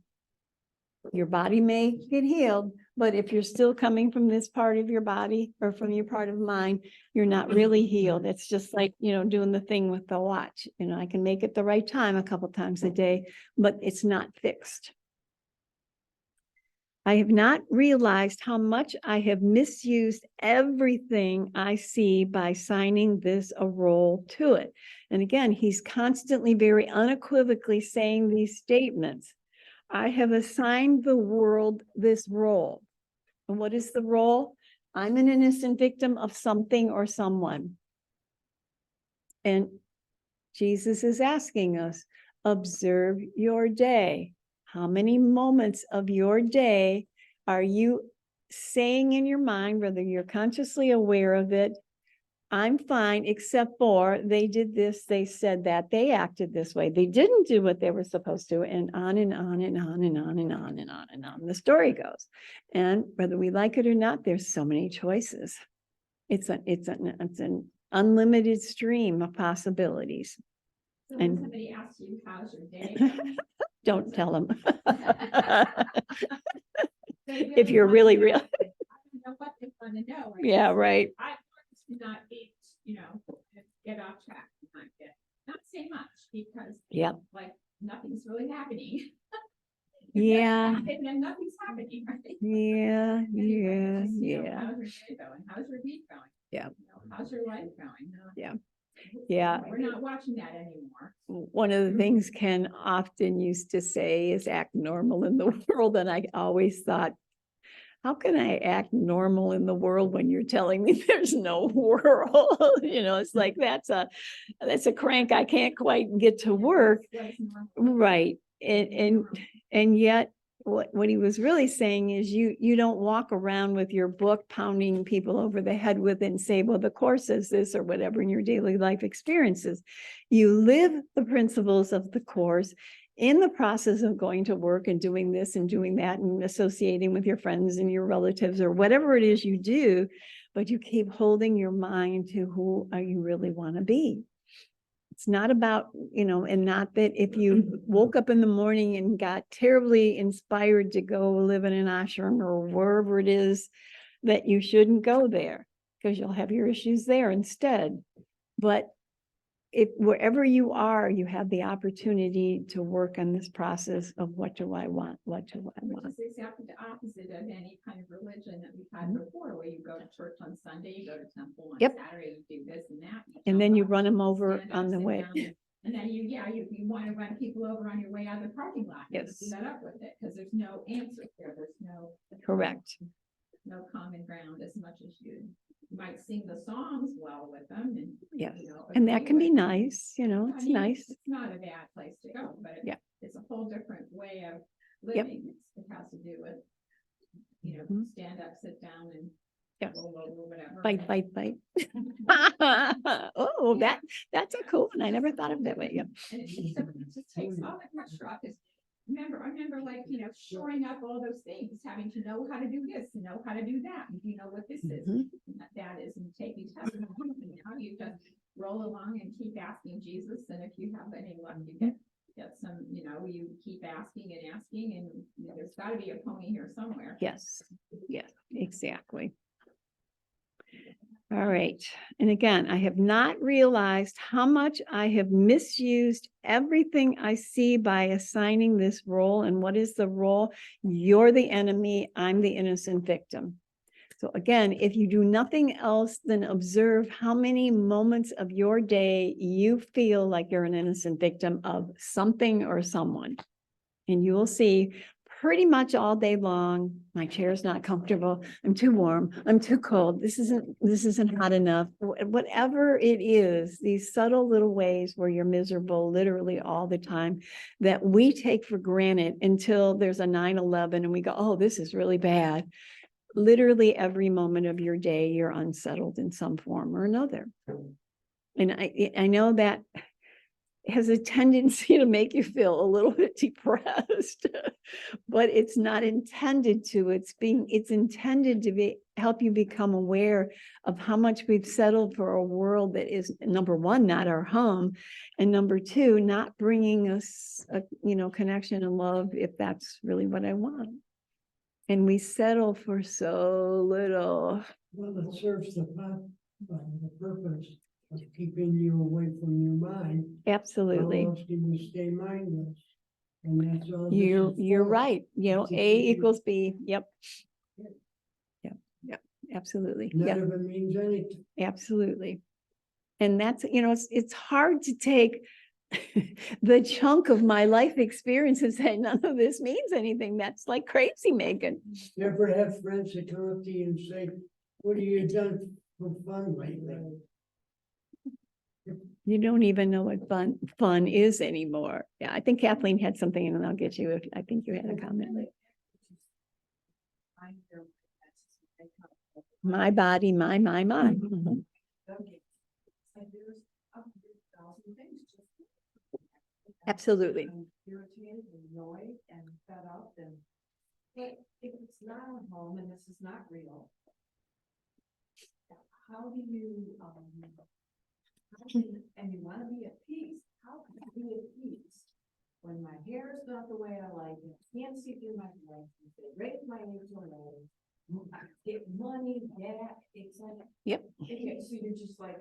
Your body may get healed, but if you're still coming from this part of your body or from your part of mind, you're not really healed. It's just like, doing the thing with the watch. I can make it the right time a couple times a day, but it's not fixed. I have not realized how much I have misused everything I see by assigning this a role to it. And again, he's constantly, very unequivocally saying these statements. I have assigned the world this role. And what is the role? I'm an innocent victim of something or someone. And Jesus is asking us, observe your day. How many moments of your day are you saying in your mind, whether you're consciously aware of it, I'm fine, except for they did this, they said that, they acted this way, they didn't do what they were supposed to, and on and on and on and on and on and on and on the story goes. And whether we like it or not, there's so many choices. It's an unlimited stream of possibilities. So when And- somebody asks you, how's your day going? Don't tell them. They If you're want really to know. real. I don't know what they want to know. Yeah, right. I want to not be, get off track. Not say much because. Yep. Like, nothing's really happening. Yeah. And then nothing's happening, right? Yeah, Anyway, just, yeah. How's your day going? How's your week going? Yeah. How's your life going? Yeah. Yeah. We're not watching that anymore. One of the things Ken often used to say is act normal in the world. And I always thought, how can I act normal in the world when you're telling me there's no world? It's like, that's a crank I can't quite get to work. What is normal? Right. And yet what he was really saying is you don't walk around with your book pounding people over the head with it and say, well, the Course says this or whatever in your daily life experiences. You live the principles of the Course in the process of going to work and doing this and doing that and associating with your friends and your relatives or whatever it is you do, but you keep holding your mind to who you really want to be. It's not about, and not that if you woke up in the morning and got terribly inspired to go live in an ashram or wherever it is, that you shouldn't go there because you'll have your issues there instead. But if wherever you are, you have the opportunity to work on this process of what do I want? What do I want? Which is exactly the opposite of any kind of religion that we've had before, where you go to church on Sunday, you go to temple on Yep. Saturday, you do this and that. And then jump you up, run them over stand up, on the sit way. down, And then you want to run people over on your way out of the parking lot. You Yes. set up with it, because there's no answer there, there's no. Correct. No common ground as much as you might sing the songs well with them and. Yes. you And that agree can be with them. nice, I it's mean, nice. It's not a bad place to go, but Yeah. it's a whole different way of Yep. living. It has to do with, Mhm. stand up, sit down and Yeah. roll over, whatever. Bite, bite, bite. Oh, that's a cool one. I never thought of it that way. Yep. And it just takes all the pressure off. 'Cause I remember like, shoring up all those things, having to know how to do this, and know how to do that, and you know what this is, Mhm. and that is, and taking tests. And now you just roll along and keep asking Jesus, and if you have any luck, you get some, you keep asking and asking, and there's gotta be a pony here somewhere. Yes, yes, exactly. All right. And again, I have not realized how much I have misused everything I see by assigning this role. And what is the role? You're the enemy. I'm the innocent victim. So again, if you do nothing else than observe how many moments of your day you feel like you're an innocent victim of something or someone, and you will see pretty much all day long, my chair's not comfortable, I'm too warm, I'm too cold, this isn't hot enough. Whatever it is, these subtle little ways where you're miserable literally all the time that we take for granted until there's a 9/11 and we go, oh, this is really bad. Literally every moment of your day, you're unsettled in some form or another. And I know that has a tendency to make you feel a little bit depressed, but it's not intended to. It's intended to help you become aware of how much we've settled for a world that is, number one, not our home, and number two, not bringing us a, connection and love, if that's really what I want. And we settle for so little. Well, it serves the purpose of keeping you away from your mind. Absolutely. How else do you stay mindless? And that's all. this You're is for. right. To A keep you- equals B. Yep. Yep. Absolutely. None Yep. of it means anything. Absolutely. And that's, it's hard to take the chunk of my life experience and say, none of this means anything. That's like crazy, Megan. You ever have friends that come up to you and say, what have you done for fun lately? You don't even know what fun is anymore. Yeah, I think Kathleen had something, and then I'll get you if I think you had a comment. My body, my. Mhm. Absolutely. Irritated, annoyed, and fed up, and, but if it's not a home and this is not real, how do you, and you wanna be at peace, how can you be at peace when my hair is not the way I like it, can't see through my glasses, they raise my HRA, I get money back, it's like. Yep. Okay, so you're just like,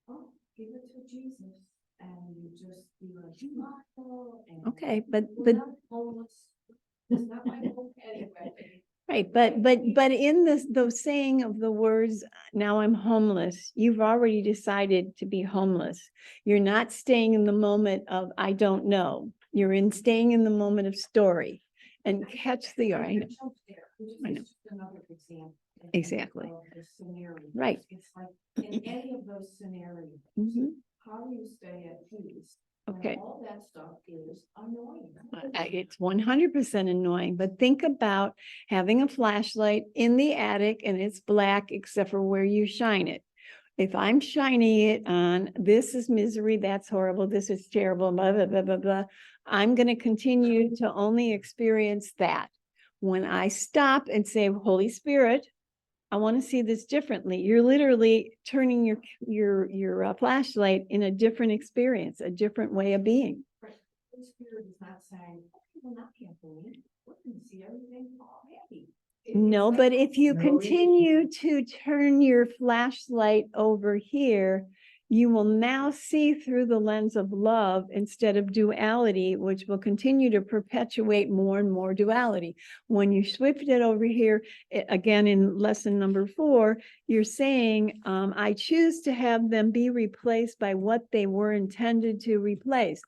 oh, give it to Jesus, and you just be like, smile, and. Okay, We're but not homeless. It's not my home anyway. right, but in the saying of the words, now I'm homeless, you've already decided to be homeless. You're not staying in the moment of, I don't know. You're staying in the moment of story, and catch the, I know. I know. Another example. Exactly. Of the scenario. Right. It's like, in any of those scenarios, Mhm. how do you stay at peace? when Okay. All that stuff is annoying. It's 100% annoying, but think about having a flashlight in the attic and it's black except for where you shine it. If I'm shining it on, this is misery, that's horrible, this is terrible, blah, blah, blah, blah, blah, I'm going to continue to only experience that. When I stop and say, Holy Spirit, I want to see this differently, you're literally turning your flashlight in a different experience, a different way of being. Holy Spirit is not saying, okay, well, now can't believe, we can see everything already. No, It's but like, if you No, continue to turn your flashlight over here, you will now see through the lens of love instead of duality, which will continue to perpetuate more and more duality. When you shift it over here, again, in lesson number 4, you're saying, I choose to have them be replaced by what they were intended to replace.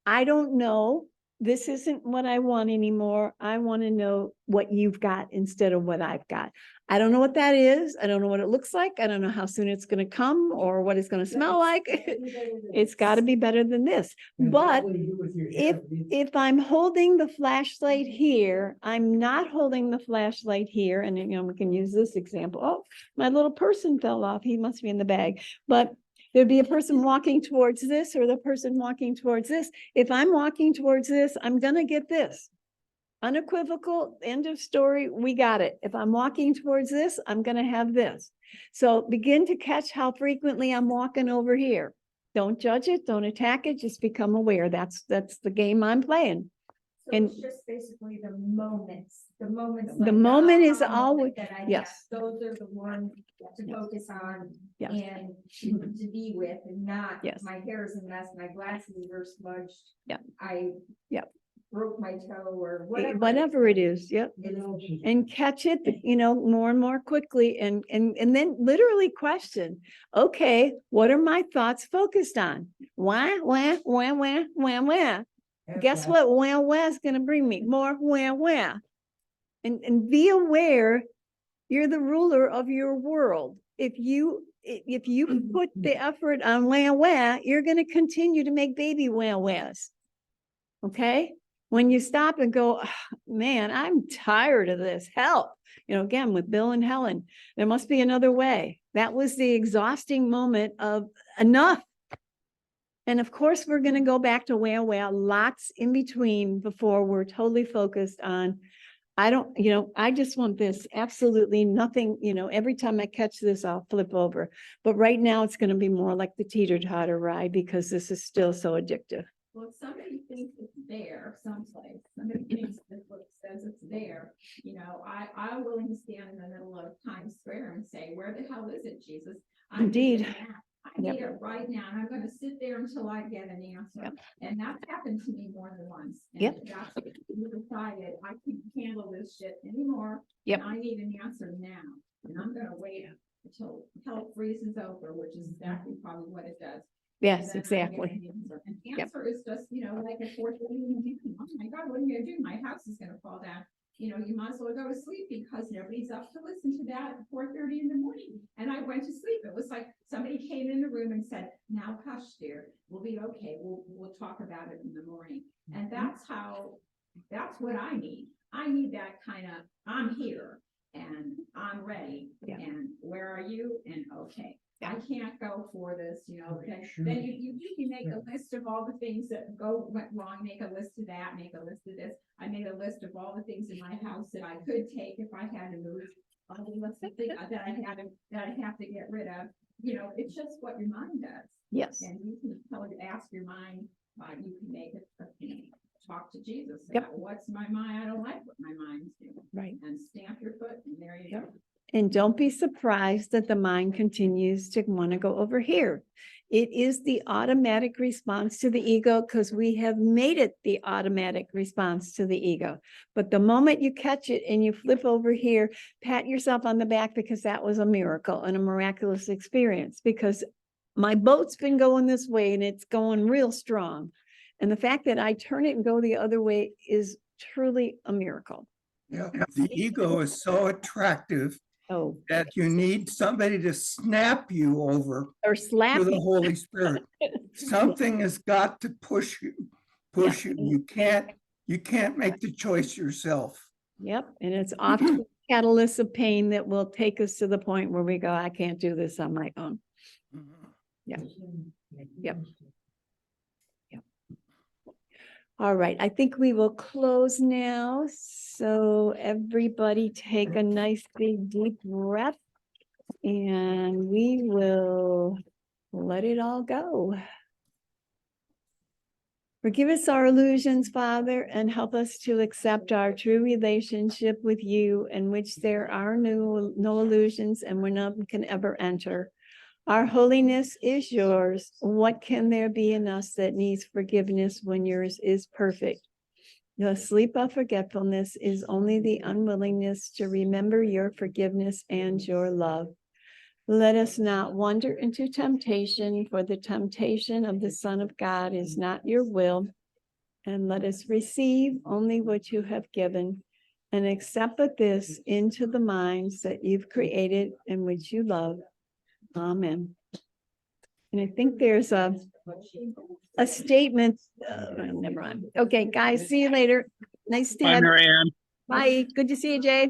I don't know. This isn't what I want anymore. I want to know what you've got instead of what I've got. I don't know what that is. I don't know what it looks like. I don't know how soon it's going to come or what it's going to smell like. It's got to be better than this. And But what will you do with your if hair? if I'm holding the flashlight here, I'm not holding the flashlight here. And we can use this example. Oh, my little person fell off. He must be in the bag. But there'd be a person walking towards this or the person walking towards this. If I'm walking towards this, I'm going to get this. Unequivocal, end of story, we got it. If I'm walking towards this, I'm going to have this. So begin to catch how frequently I'm walking over here. Don't judge it, don't attack it, just become aware. That's the game I'm playing. So And- it's just basically the moments. The like moment is aha moment always- that I have. yes. Those are the ones to Yes. focus on Yes. and to be with, and not Yes. my hair is a mess, my glasses are smudged. Yeah. I. Yeah. Broke my toe or Whatever it is, yep. What else is- And catch it, more and more quickly and then literally question, okay, what are my thoughts focused on? Wah. Have Guess that. what? Wah is going to bring me more wah. And be aware you're the ruler of your world. If you put the effort on wah, you're going to continue to make baby wahs. Okay? When you stop and go, man, I'm tired of this. Help. Again, with Bill and Helen, there must be another way. That was the exhausting moment of enough. And of course, we're going to go back to well, lots in between before we're totally focused on, I don't, I just want this, absolutely nothing, every time I catch this, I'll flip over. But right now it's going to be more like the teeter-totter ride because this is still so addictive. Well, if somebody thinks it's there someplace, somebody thinks that book says it's there, I'm willing to stand in the middle of Times Square and say, where the hell is it, Jesus? I need Indeed. it now. I need it right now, and I'm gonna sit there until I get an answer. Yep. And that's happened to me more than once. And Yep. That's you decided, I can't handle this shit anymore. Yep. and I need an answer now, and I'm gonna wait until hell freezes over, which is exactly probably what it does. Yes, And then I exactly. get an answer. An Yep. answer is just, like at 4:30 in the morning. Oh my God, what are you gonna do? My house is gonna fall down. You might as well go to sleep because nobody's up to listen to that at 4:30 in the morning. And I went to sleep. It was like somebody came in the room and said, now hush, dear, we'll be okay. We'll talk about it in the morning. And that's what I need. I need that kind of, I'm here and I'm ready. Yeah. And where are you? And okay. I can't go for this, Sure. then you make a list of all the things that went wrong, make a list of that, make a list of this. I made a list of all the things in my house that I could take if I had to move. All the lists of things that I have to get rid of, it's just what your mind does. Yes. And you can ask your mind, you can make it, talk to Jesus. Yep. About what's my mind? I don't like what my mind's doing. Right. And stamp your foot and there you Yep. go. And don't be surprised that the mind continues to want to go over here. It is the automatic response to the ego because we have made it the automatic response to the ego. But the moment you catch it and you flip over here, pat yourself on the back because that was a miracle and a miraculous experience because my boat's been going this way and it's going real strong. And the fact that I turn it and go the other way is truly a miracle. Yeah, the ego is so attractive Oh, that you need somebody to snap you over or slap to the me. Holy Spirit. Something has got to push you. You can't make the choice yourself. Yep, and it's often catalysts of pain that will take us to the point where we go, I can't do this on my own. Yeah. Yep. All right, I think we will close now. So everybody take a nice big deep breath and we will let it all go. Forgive us our illusions, Father, and help us to accept our true relationship with you in which there are no illusions and where none can ever enter. Our holiness is yours. What can there be in us that needs forgiveness when yours is perfect? The sleep of forgetfulness is only the unwillingness to remember your forgiveness and your love. Let us not wander into temptation, for the temptation of the Son of God is not your will. And let us receive only what you have given and accept this into the minds that you've created and which you love. Amen. And I think there's a statement. Never mind. Okay, guys, see you later. Nice to Bye, have you. Mary Ann. Bye. Good to see you, Jay.